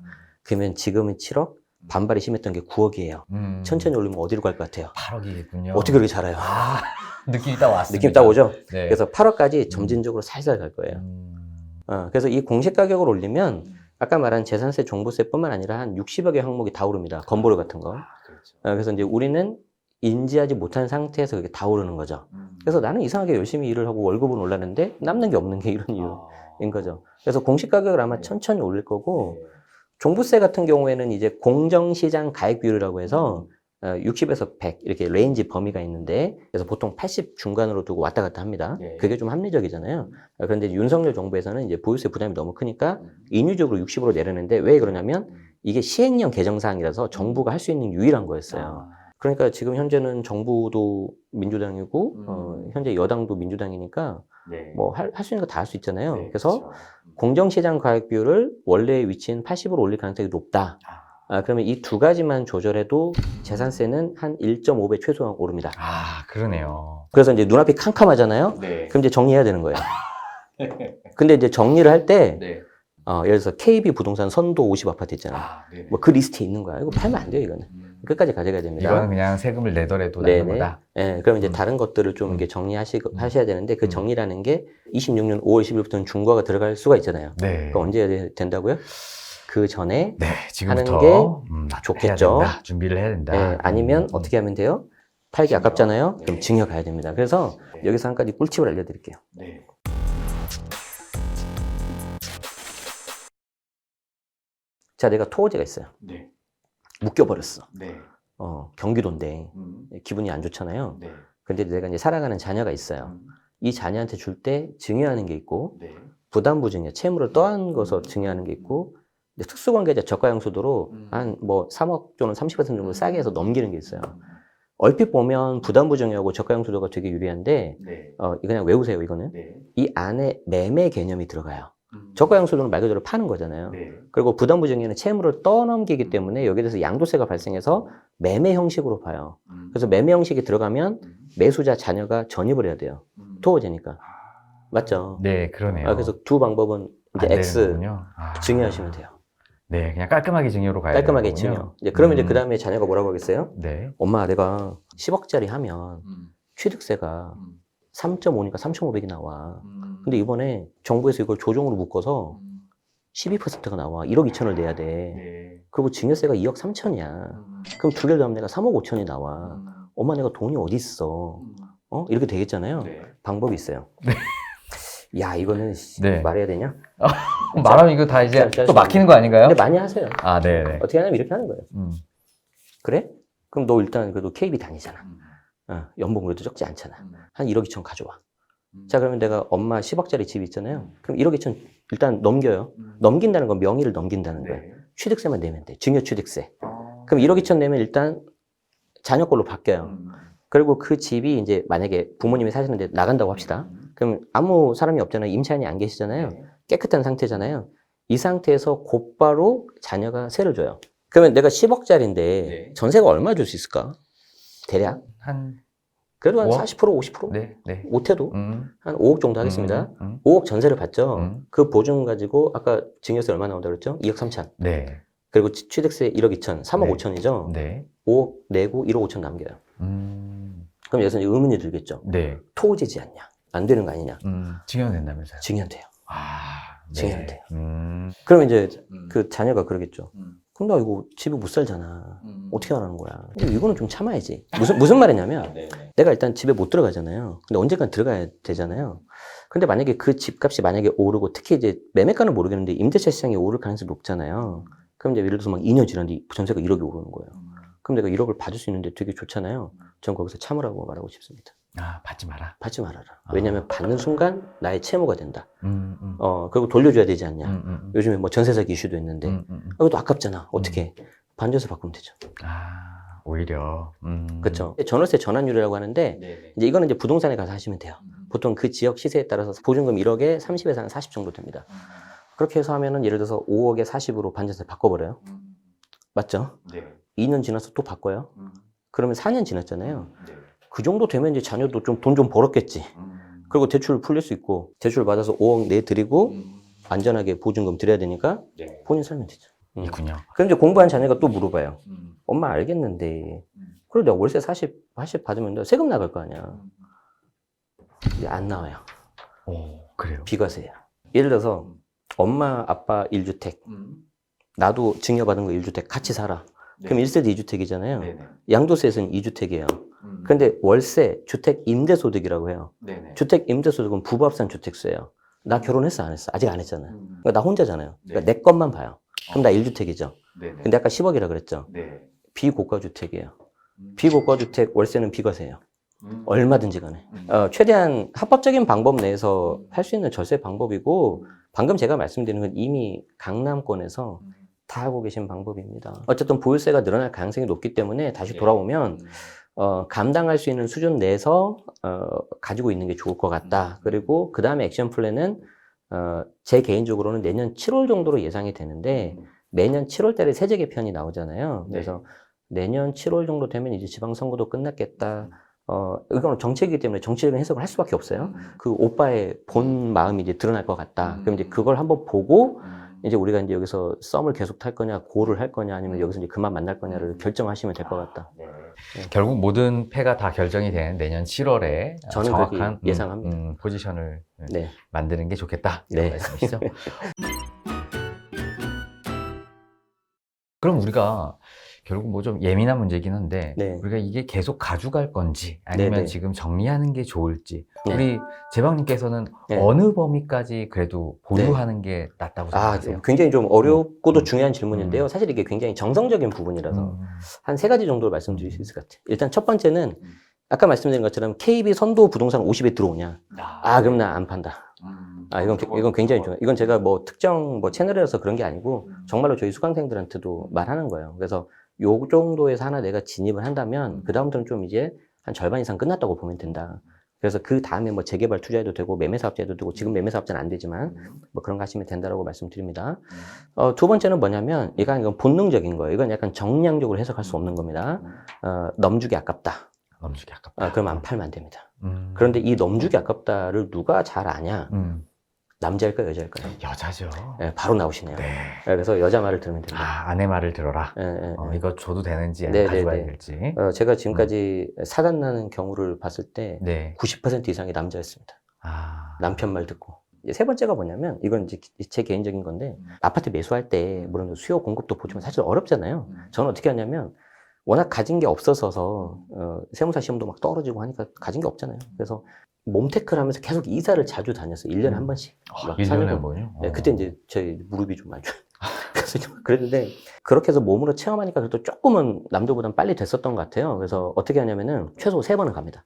그러면 지금은 7억, 반발이 심했던 게 9억이에요. 천천히 올리면 어디로 갈 것 같아요? 8억이군요. 어떻게 그렇게 잘해요? 느낌이 딱 왔습니다. 느낌 딱 오죠? 네. 그래서 8억까지 점진적으로 살살 갈 거예요. 그래서 이 공시 가격을 올리면 아까 말한 재산세, 종부세뿐만 아니라 한 60여 개 항목이 다 오릅니다. 건보료 같은 거. 그렇죠. 그래서 이제 우리는 인지하지 못한 상태에서 그게 다 오르는 거죠. 그래서 나는 이상하게 열심히 일을 하고 월급은 올랐는데 남는 게 없는 게 이런 이유인 거죠. 그래서 공시 가격을 아마 천천히 올릴 거고, 종부세 같은 경우에는 이제 공정시장 가액 비율이라고 해서 60에서 100 이렇게 레인지 범위가 있는데, 그래서 보통 80 중간으로 두고 왔다 갔다 합니다. 그게 좀 합리적이잖아요. 그런데 윤석열 정부에서는 이제 보유세 부담이 너무 크니까 인위적으로 60으로 내려는데, 왜 그러냐면 이게 시행령 개정사항이라서 정부가 할 수 있는 유일한 거였어요. 그러니까 지금 현재는 정부도 민주당이고 현재 여당도 민주당이니까 뭐 할 수 있는 거 다 할 수 있잖아요. 그래서 공정시장 가액 비율을 원래의 위치인 80으로 올릴 가능성이 높다. 그러면 이 두 가지만 조절해도 재산세는 한 1.5배 최소한 오릅니다. 아, 그러네요. 그래서 이제 눈앞이 캄캄하잖아요. 그럼 이제 정리해야 되는 거예요. 근데 이제 정리를 할 때 예를 들어서 KB 부동산 선도 50 아파트 있잖아. 뭐 그 리스트에 있는 거야. 이거 팔면 안 돼요, 이거는. 끝까지 가져가야 됩니다. 이거는 그냥 세금을 내더라도 나는 거다. 네, 그럼 이제 다른 것들을 좀 이렇게 하셔야 되는데, 그 정리라는 게 26년 5월 10일부터는 중과가 들어갈 수가 있잖아요. 네. 그거 언제 해야 된다고요? 그 전에 네, 지금부터 하는 게 해야 좋겠죠. 된다. 준비를 해야 된다. 네, 아니면 어떻게 하면 돼요? 팔기 아깝잖아요. 그럼 증여 가야 됩니다. 그래서 여기서 한 가지 꿀팁을 알려드릴게요. 자, 내가 토지가 있어요. 묶여버렸어. 경기도인데 기분이 안 좋잖아요. 근데 내가 이제 살아가는 자녀가 있어요. 이 자녀한테 줄 때 증여하는 게 있고, 부담부 증여, 채무를 떠안 거서 증여하는 게 있고, 특수관계자 저가양수도로 한 뭐 3억 또는 30% 정도 싸게 해서 넘기는 게 있어요. 얼핏 보면 부담부 증여하고 저가양수도가 되게 유리한데, 그냥 외우세요, 이거는. 이 안에 매매 개념이 들어가요. 저가양수도는 말 그대로 파는 거잖아요. 그리고 부담부 증여는 채무를 떠넘기기 때문에 여기에 대해서 양도세가 발생해서 매매 형식으로 봐요. 그래서 매매 형식이 들어가면 매수자 자녀가 전입을 해야 돼요. 토지니까. 맞죠? 네, 그러네요. 그래서 두 방법은 이제 안 X 되는군요. 증여하시면 돼요. 네, 그냥 깔끔하게 증여로 가야 깔끔하게 되는군요. 증여. 이제 그러면 이제 그 다음에 자녀가 뭐라고 하겠어요? 네. 엄마, 내가 10억짜리 하면 취득세가 3.5니까 3,500이 나와. 근데 이번에 정부에서 이걸 조정으로 묶어서 12%가 나와. 1억 2천을 내야 돼. 그리고 증여세가 2억 3천이야. 그럼 두 개를 더하면 내가 3억 5천이 나와. 엄마, 내가 돈이 어디 있어? 이렇게 되겠잖아요. 방법이 있어요. 야, 이거는 말해야 되냐? 말하면 이거 다 이제 자, 또 막히는 거 아닌가요? 근데 많이 하세요. 아, 네. 어떻게 하냐면 이렇게 하는 거예요. 그래? 그럼 너 일단 그래도 KB 다니잖아. 연봉 그래도 적지 않잖아. 한 1억 2천 가져와. 자, 그러면 내가 엄마 10억짜리 집이 있잖아요. 그럼 1억 2천 일단 넘겨요. 넘긴다는 건 명의를 넘긴다는 거예요. 취득세만 내면 돼. 증여 취득세. 그럼 1억 2천 내면 일단 자녀 걸로 바뀌어요. 그리고 그 집이 이제 만약에 부모님이 사시는데 나간다고 합시다. 그럼 아무 사람이 없잖아요. 임차인이 안 계시잖아요. 깨끗한 상태잖아요. 이 상태에서 곧바로 자녀가 세를 줘요. 그러면 내가 10억짜리인데 전세가 얼마 줄 수 있을까? 대략? 그래도 한 40%, 50%? 네. 못해도 한 5억 정도 하겠습니다. 5억 전세를 받죠. 그 보증 가지고 아까 증여세 얼마 나온다고 그랬죠? 2억 3천. 네. 그리고 취득세 1억 2천, 3억 5천이죠? 네. 5억 내고 1억 5천 남겨요. 그럼 여기서 이제 의문이 들겠죠? 네. 토지지 않냐? 안 되는 거 아니냐? 증여낸다면서요? 증여돼요. 네. 증여돼요. 그러면 이제 그 자녀가 그러겠죠. 그럼 나 이거 집에 못 살잖아. 어떻게 하라는 거야? 근데 이거는 좀 참아야지. 무슨 말이냐면 내가 일단 집에 못 들어가잖아요. 근데 언젠간 들어가야 되잖아요. 근데 만약에 그 집값이 만약에 오르고 특히 이제 매매가는 모르겠는데 임대차 시장이 오를 가능성이 높잖아요. 그럼 이제 예를 들어서 막 2년 지났는데 전세가 1억이 오르는 거예요. 그럼 내가 1억을 받을 수 있는데 되게 좋잖아요. 전 거기서 참으라고 말하고 싶습니다. 받지 마라. 받지 말아라. 왜냐면 받는 순간 나의 채무가 된다. 그리고 돌려줘야 되지 않냐. 요즘에 뭐 전세 사기 이슈도 있는데 이것도 아깝잖아. 어떻게 반전세 바꾸면 되죠. 오히려. 그렇죠. 전월세 전환율이라고 하는데 이제 이거는 이제 부동산에 가서 하시면 돼요. 보통 그 지역 시세에 따라서 보증금 1억에 30에서 한 40 정도 됩니다. 그렇게 해서 하면은 예를 들어서 5억에 40으로 반전세 바꿔버려요. 맞죠? 2년 지나서 또 바꿔요. 그러면 4년 지났잖아요. 그 정도 되면 이제 자녀도 좀 돈 좀 벌었겠지. 그리고 대출 풀릴 수 있고 대출 받아서 5억 내드리고 안전하게 보증금 드려야 되니까 본인 살면 되죠. 있군요. 그럼 이제 공부한 자녀가 또 물어봐요. 엄마 알겠는데 그래 내가 월세 40 받으면 내가 세금 나갈 거 아니야. 이제 안 나와요. 그래요? 비과세야. 예를 들어서 엄마 아빠 1주택 나도 증여받은 거 1주택 같이 살아. 그럼 1세대 2주택이잖아요. 네네. 양도세에서는 2주택이에요. 그런데 월세, 주택 임대소득이라고 해요. 네네. 주택 임대소득은 부부합산 주택수예요. 나 결혼했어, 안 했어? 아직 안 했잖아요. 그러니까 나 혼자잖아요. 그러니까 내 것만 봐요. 그럼 나 1주택이죠. 네네. 근데 아까 10억이라 그랬죠. 네. 비고가주택이에요. 비고가주택 월세는 비과세예요. 얼마든지 간에. 최대한 합법적인 방법 내에서 할 수 있는 절세 방법이고, 방금 제가 말씀드린 건 이미 강남권에서 다 하고 계신 방법입니다. 어쨌든 보유세가 늘어날 가능성이 높기 때문에 다시 돌아오면, 감당할 수 있는 수준 내에서, 가지고 있는 게 좋을 것 같다. 그리고 그 다음에 액션 플랜은, 제 개인적으로는 내년 7월 정도로 예상이 되는데, 매년 7월 달에 세제 개편이 나오잖아요. 그래서 내년 7월 정도 되면 이제 지방선거도 끝났겠다. 이건 정책이기 때문에 정치적인 해석을 할 수밖에 없어요. 그 오빠의 본 마음이 이제 드러날 것 같다. 그럼 이제 그걸 한번 보고, 이제 우리가 이제 여기서 썸을 계속 탈 거냐, 고를 할 거냐, 아니면 여기서 이제 그만 만날 거냐를 결정하시면 될 것 같다. 결국 모든 패가 다 결정이 되는 내년 7월에 저는 정확한 그렇게 예상합니다. 포지션을 네. 만드는 게 좋겠다. 네. 이런 말씀이시죠? 그럼 우리가 결국 뭐 좀 예민한 문제긴 한데 네. 우리가 이게 계속 가져갈 건지 아니면 네네. 지금 정리하는 게 좋을지 네. 우리 제방님께서는 네. 어느 범위까지 그래도 보유하는 게 낫다고 생각하세요? 굉장히 좀 어렵고도 중요한 질문인데요. 사실 이게 굉장히 정성적인 부분이라서 음. 한 세 가지 정도를 말씀드릴 수 있을 것 같아요. 일단 첫 번째는 아까 말씀드린 것처럼 KB 선도 부동산 50에 들어오냐. 그럼 나 안 판다. 이건 굉장히 중요해요. 이건 제가 뭐 특정 뭐 채널이라서 그런 게 아니고 정말로 저희 수강생들한테도 말하는 거예요. 그래서 요 정도에서 하나 내가 진입을 한다면 그 다음부터는 좀 이제 한 절반 이상 끝났다고 보면 된다. 그래서 그 다음에 뭐 재개발 투자해도 되고 매매사업자 해도 되고 지금 매매사업자는 안 되지만 뭐 그런 거 하시면 된다라고 말씀드립니다. 두 번째는 뭐냐면 이건 본능적인 거예요. 이건 약간 정량적으로 해석할 수 없는 겁니다. 넘주기 아깝다. 넘주기 아깝다. 그럼 안 팔면 안 됩니다. 그런데 이 넘주기 아깝다를 누가 잘 아냐? 남자일까요, 여자일까요? 여자죠. 네, 바로 나오시네요. 네. 그래서 여자 말을 들으면 됩니다. 아내 말을 들어라. 이거 줘도 되는지 아니면 가져가야 될지. 제가 지금까지 사단 나는 경우를 봤을 때 네. 90% 이상이 남자였습니다. 남편 말 듣고. 이제 세 번째가 뭐냐면 이건 이제 제 개인적인 건데 아파트 매수할 때 물론 수요 공급도 보지만 사실 어렵잖아요. 저는 어떻게 하냐면 워낙 가진 게 없어서 세무사 시험도 막 떨어지고 하니까 가진 게 없잖아요. 그래서 몸테크를 하면서 계속 이사를 자주 다녔어요. 1년에 한 번씩. 1년에 한 번요? 네, 그때 이제 제 무릎이 좀 많이 그래서 좀 그랬는데 그렇게 해서 몸으로 체험하니까 그래도 조금은 남들보단 빨리 됐었던 것 같아요. 그래서 어떻게 하냐면은 최소 3번은 갑니다.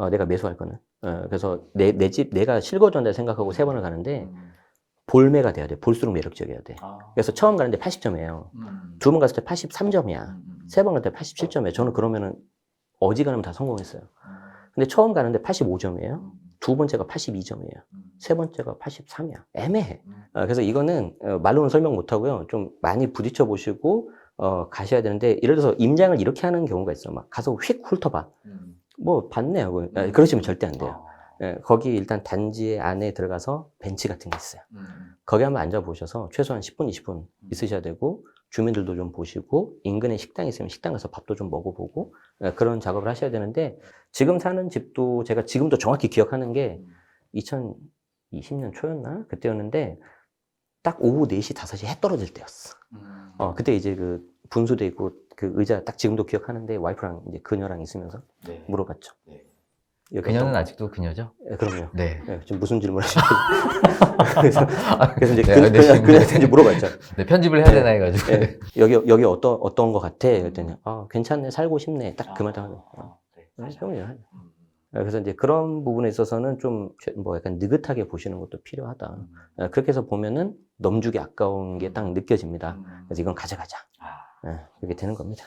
내가 매수할 거는. 그래서 내 집 내가 실거주한다 생각하고 3번을 가는데 볼매가 돼야 돼. 볼수록 매력적이어야 돼. 그래서 처음 가는데 80점이에요. 두 번 갔을 때 83점이야. 세 번 갈 때 87점이에요. 저는 그러면은 어지간하면 다 성공했어요. 근데 처음 가는데 85점이에요. 두 번째가 82점이에요. 세 번째가 83이야. 애매해. 그래서 이거는 말로는 설명 못 하고요. 좀 많이 부딪혀 보시고 가셔야 되는데 예를 들어서 임장을 이렇게 하는 경우가 있어. 막 가서 휙 훑어봐. 뭐 봤네요. 그러시면 절대 안 돼요. 거기 일단 단지 안에 들어가서 벤치 같은 게 있어요. 거기 한번 앉아보셔서 최소한 10분, 20분 있으셔야 되고 주민들도 좀 보시고 인근에 식당이 있으면 식당 가서 밥도 좀 먹어보고 그런 작업을 하셔야 되는데 지금 사는 집도 제가 지금도 정확히 기억하는 게 2020년 초였나? 그때였는데 딱 오후 4시, 5시 해 떨어질 때였어. 그때 이제 그 분수대 있고 그 의자 딱 지금도 기억하는데 와이프랑 이제 그녀랑 있으면서 물어봤죠. 그녀는 아직도 그녀죠? 네, 그럼요. 네. 지금 무슨 질문을 하시는지. 그래서 이제 네, 그녀한테 이제 물어봤죠. 네, 편집을 해야 되나 해가지고. 네. 여기 어떤 거 같아? 그랬더니, 괜찮네, 살고 싶네. 딱 그 말 하고. 형이야. 그래서 이제 그런 부분에 있어서는 좀 뭐 약간 느긋하게 보시는 것도 필요하다. 그렇게 해서 보면은 넘주기 아까운 게 딱 느껴집니다. 그래서 이건 가져가자. 그렇게 되는 겁니다.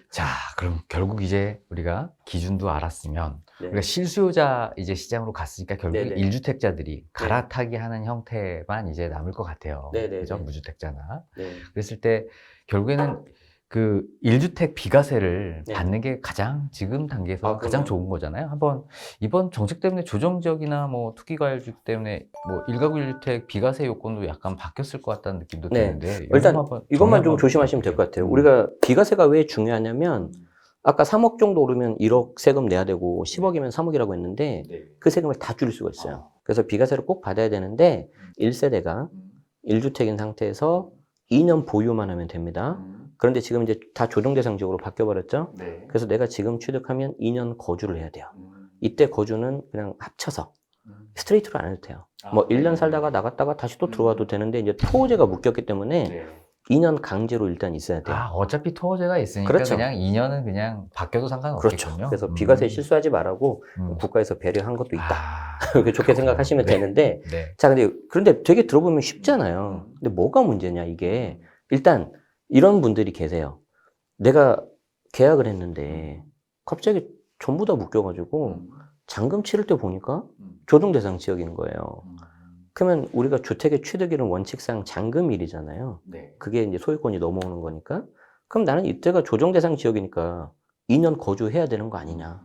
자, 그럼 결국 이제 우리가 기준도 알았으면 네. 우리가 실수요자 이제 시장으로 갔으니까 결국 네네. 1주택자들이 갈아타기 하는 형태만 이제 남을 것 같아요. 네네네. 그죠? 무주택자나. 네. 그랬을 때 결국에는 그 1주택 비과세를 네. 받는 게 가장 지금 단계에서 그럼요. 가장 좋은 거잖아요. 한번 이번 정책 때문에 조정지역이나 뭐 투기과열지역 때문에 뭐 1가구 1주택 비과세 요건도 약간 바뀌었을 것 같다는 느낌도 네. 드는데 일단 한번 이것만 좀 한번 조심하시면 될 것 같아요. 우리가 비과세가 왜 중요하냐면 아까 3억 정도 오르면 1억 세금 내야 되고 10억이면 3억이라고 했는데 그 세금을 다 줄일 수가 있어요. 그래서 비과세를 꼭 받아야 되는데 1세대가 1주택인 상태에서 2년 보유만 하면 됩니다. 그런데 지금 이제 다 조정대상 지역으로 바뀌어버렸죠. 네. 그래서 내가 지금 취득하면 2년 거주를 해야 돼요. 이때 거주는 그냥 합쳐서 스트레이트로 안 해도 돼요. 뭐 1년 살다가 나갔다가 다시 또 들어와도 되는데 이제 토호제가 묶였기 때문에 2년 강제로 일단 있어야 돼요. 아, 어차피 토호제가 있으니까 그렇죠. 그냥 2년은 그냥 바뀌어도 상관없겠군요. 그렇죠. 그래서 비과세 실수하지 말라고 국가에서 배려한 것도 있다. 이렇게 좋게 생각하시면 네. 되는데 네. 자, 그런데 되게 들어보면 쉽잖아요. 근데 뭐가 문제냐, 이게. 일단, 이런 분들이 계세요. 내가 계약을 했는데, 갑자기 전부 다 묶여가지고, 잔금 치를 때 보니까 조정대상 지역인 거예요. 그러면 우리가 주택의 취득일은 원칙상 잔금일이잖아요. 네. 그게 이제 소유권이 넘어오는 거니까. 그럼 나는 이때가 조정대상 지역이니까 2년 거주해야 되는 거 아니냐.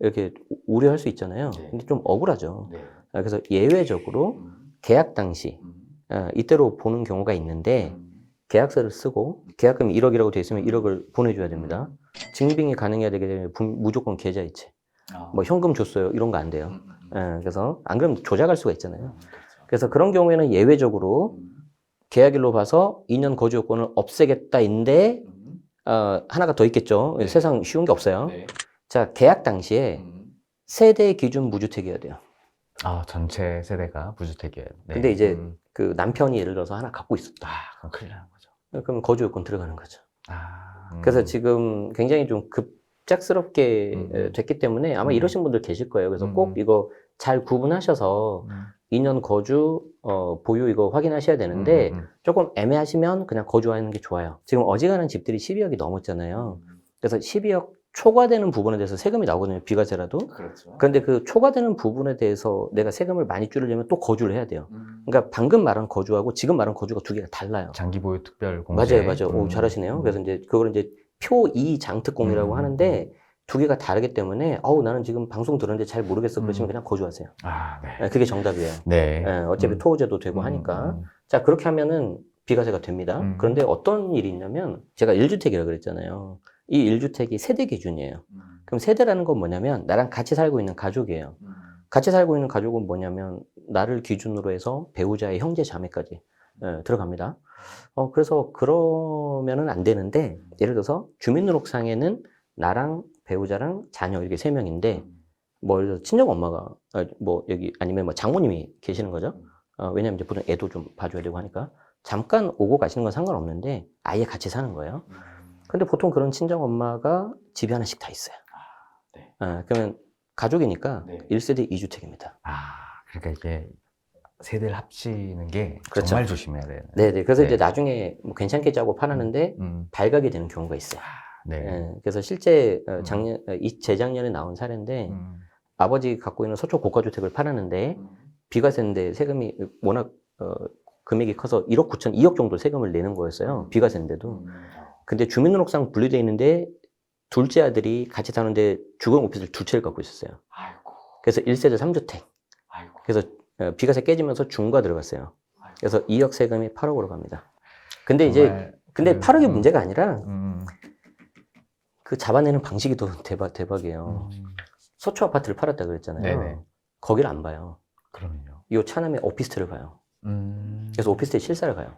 이렇게 우려할 수 있잖아요. 네. 근데 좀 억울하죠. 네. 그래서 예외적으로 계약 당시 이때로 보는 경우가 있는데 계약서를 쓰고 계약금이 1억이라고 되어 있으면 1억을 보내줘야 됩니다. 증빙이 가능해야 되기 때문에 무조건 계좌이체. 뭐 현금 줬어요 이런 거 안 돼요. 그래서 안 그러면 조작할 수가 있잖아요. 그래서 그런 경우에는 예외적으로 계약일로 봐서 2년 거주 요건을 없애겠다인데 하나가 더 있겠죠. 네. 세상 쉬운 게 없어요. 네. 자, 계약 당시에 세대 기준 무주택이어야 돼요. 아, 전체 세대가 무주택이에요. 네. 근데 이제 그 남편이 예를 들어서 하나 갖고 있었다. 아, 그럼 큰일 나는 거죠. 그럼 거주 요건 들어가는 거죠. 아, 그래서 지금 굉장히 좀 급작스럽게 됐기 때문에 아마 이러신 분들 계실 거예요. 그래서 꼭 이거 잘 구분하셔서 2년 거주 보유 이거 확인하셔야 되는데 조금 애매하시면 그냥 거주하는 게 좋아요. 지금 어지간한 집들이 12억이 넘었잖아요. 그래서 12억 초과되는 부분에 대해서 세금이 나오거든요. 비과세라도. 그렇죠. 그런데 그 초과되는 부분에 대해서 내가 세금을 많이 줄이려면 또 거주를 해야 돼요. 그러니까 방금 말한 거주하고 지금 말한 거주가 두 개가 달라요. 장기 보유 특별 공제. 맞아요. 오, 잘하시네요. 그래서 이제 그걸 이제 표2 장특공이라고 하는데 두 개가 다르기 때문에 나는 지금 방송 들었는데 잘 모르겠어 그러시면 그냥 거주하세요. 아, 네. 그게 정답이에요. 네. 어차피 토호제도 되고 하니까. 자, 그렇게 하면은 비과세가 됩니다. 그런데 어떤 일이 있냐면 제가 1주택이라고 그랬잖아요. 이 1주택이 세대 기준이에요. 그럼 세대라는 건 뭐냐면 나랑 같이 살고 있는 가족이에요. 같이 살고 있는 가족은 뭐냐면 나를 기준으로 해서 배우자의 형제 자매까지 들어갑니다. 그래서 그러면은 안 되는데 예를 들어서 주민등록상에는 나랑 배우자랑 자녀 이렇게 3명인데 뭐 예를 들어서 친정 엄마가 뭐 여기 아니면 뭐 장모님이 계시는 거죠. 왜냐면 이제 보통 애도 좀 봐줘야 되고 하니까 잠깐 오고 가시는 건 상관없는데 아예 같이 사는 거예요. 근데 보통 그런 친정 엄마가 집이 하나씩 다 있어요. 네. 그러면 가족이니까 네. 1세대 2주택입니다. 아, 그러니까 이게 세대를 합치는 게 그렇죠. 정말 조심해야 돼요. 네네. 그래서 네. 이제 나중에 뭐 괜찮겠지 하고 팔았는데 발각이 되는 경우가 있어요. 네. 그래서 실제 재작년에 나온 사례인데 아버지 갖고 있는 서초 고가주택을 팔았는데 비과세인데 세금이 워낙 금액이 커서 1억 9천, 2억 정도 세금을 내는 거였어요. 비과세인데도. 근데 주민등록상 분리되어 있는데 둘째 아들이 같이 사는데 주거 오피스를 두 채를 갖고 있었어요. 아이고. 그래서 1세대 3주택. 아이고. 그래서 비과세 깨지면서 중과 들어갔어요. 그래서 2억 세금이 8억으로 갑니다. 근데 이제 근데 8억이 문제가 아니라 그 잡아내는 방식이 더 대박이에요. 서초 아파트를 팔았다 그랬잖아요. 네네. 거기를 안 봐요. 그럼요. 이 차남의 오피스텔을 봐요. 그래서 오피스텔 실사를 가요.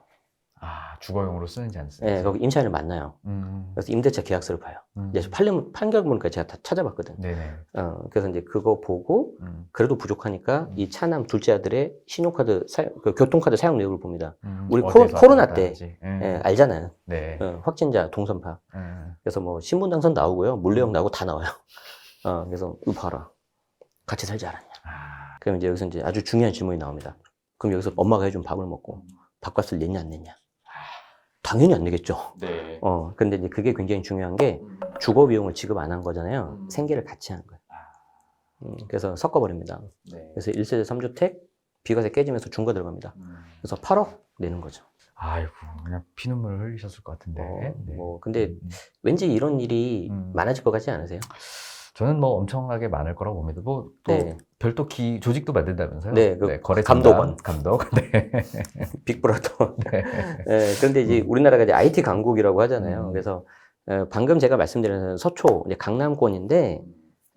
아, 주거용으로 쓰는지 안 쓰는지. 네, 거기 임차인을 만나요. 그래서 임대차 계약서를 봐요. 이제 판결문까지 제가 다 찾아봤거든. 네네. 그래서 이제 그거 보고 그래도 부족하니까 이 차남 둘째 아들의 신용카드 그 교통카드 사용 내역을 봅니다. 우리 코로나 때 알잖아요. 네. 확진자 동선파. 그래서 뭐 신분당선 나오고요, 물레역 나오고 다 나와요. 그래서 이거 봐라, 같이 살지 않았냐. 그럼 이제 여기서 이제 아주 중요한 질문이 나옵니다. 그럼 여기서 엄마가 해준 밥을 먹고 밥값을 냈냐 안 냈냐? 당연히 안 내겠죠. 네. 근데 이제 그게 굉장히 중요한 게 주거 비용을 지급 안 한 거잖아요. 생계를 같이 한 거예요. 그래서 섞어버립니다. 네. 그래서 1세대 3주택 비과세 깨지면서 중과 들어갑니다. 그래서 8억 내는 거죠. 아이고, 그냥 피눈물을 흘리셨을 것 같은데. 네. 근데 왠지 이런 일이 많아질 것 같지 않으세요? 저는 뭐 엄청나게 많을 거라고 봅니다. 뭐 또 네. 별도 조직도 만든다면서요? 네, 거래 감독원. 감독. 네. 빅브라더. 네. 그런데 이제 우리나라가 이제 IT 강국이라고 하잖아요. 그래서 방금 제가 말씀드린 서초, 이제 강남권인데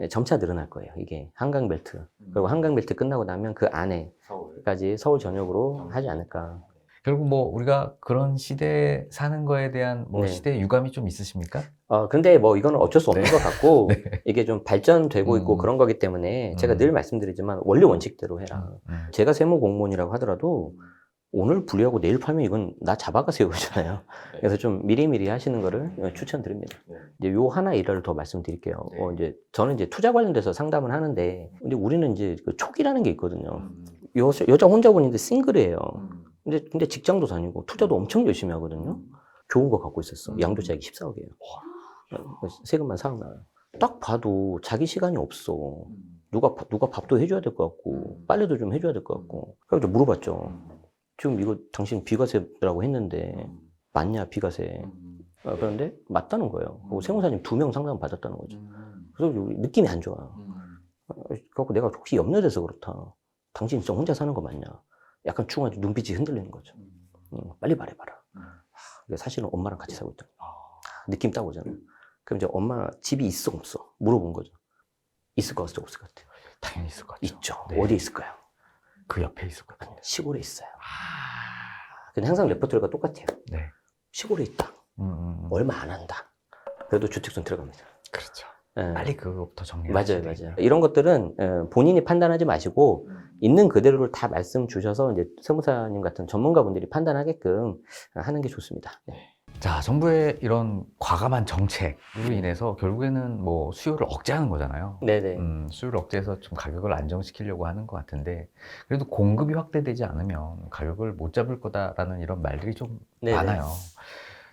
점차 늘어날 거예요. 이게 한강벨트. 그리고 한강벨트 끝나고 나면 그 안에까지 서울 전역으로 하지 않을까. 결국 뭐 우리가 그런 시대에 사는 거에 대한 뭐 네. 시대 유감이 좀 있으십니까? 근데 뭐 이거는 어쩔 수 없는 네. 것 같고, 네. 이게 좀 발전되고 있고 음. 그런 거기 때문에 제가 음. 늘 말씀드리지만 원래 원칙대로 해라. 제가 세무 공무원이라고 하더라도 오늘 분리하고 내일 팔면 이건 나 잡아가세요 그러잖아요. 그래서 좀 미리미리 하시는 거를 추천드립니다. 이제 요 하나 일화를 더 말씀드릴게요. 이제 저는 이제 투자 관련돼서 상담을 하는데, 근데 우리는 이제 그 촉이라는 게 있거든요. 여자 혼자분인데 싱글이에요. 근데 직장도 다니고 투자도 엄청 열심히 하거든요. 좋은 거 갖고 있었어. 양도자액이 14억이에요. 세금만 4억 나와요. 딱 봐도 자기 시간이 없어. 누가 밥도 해줘야 될 것 같고, 빨래도 좀 해줘야 될 것 같고. 그래서 물어봤죠. 지금 이거 당신 비과세라고 했는데, 맞냐, 비과세. 그런데 맞다는 거예요. 그리고 세무사님 2명 상담 받았다는 거죠. 그래서 느낌이 안 좋아. 그래서 내가 혹시 염려돼서 그렇다. 당신 진짜 혼자 사는 거 맞냐? 약간 중간에 눈빛이 흔들리는 거죠. 빨리 말해봐라. 사실은 엄마랑 같이 살고 있다. 느낌 딱 오잖아요. 그럼 이제 엄마 집이 있어 없어? 물어본 거죠. 있을 것 같아요, 없을 것 같아요? 당연히 있을 것 같죠. 있죠. 네. 어디에 있을까요? 그 옆에 있을 것 같아요. 시골에 있어요. 근데 항상 레퍼토리가 똑같아요. 네. 시골에 있다. 얼마 안 한다. 그래도 주택선 들어갑니다. 그렇죠. 예. 빨리 그거부터 정리해. 맞아요. 이런 것들은 본인이 판단하지 마시고 있는 그대로를 다 말씀 주셔서 이제 세무사님 같은 전문가분들이 판단하게끔 하는 게 좋습니다. 네. 자, 정부의 이런 과감한 정책으로 인해서 결국에는 뭐 수요를 억제하는 거잖아요. 네네. 수요를 억제해서 좀 가격을 안정시키려고 하는 것 같은데, 그래도 공급이 확대되지 않으면 가격을 못 잡을 거다라는 이런 말들이 좀 네네. 많아요.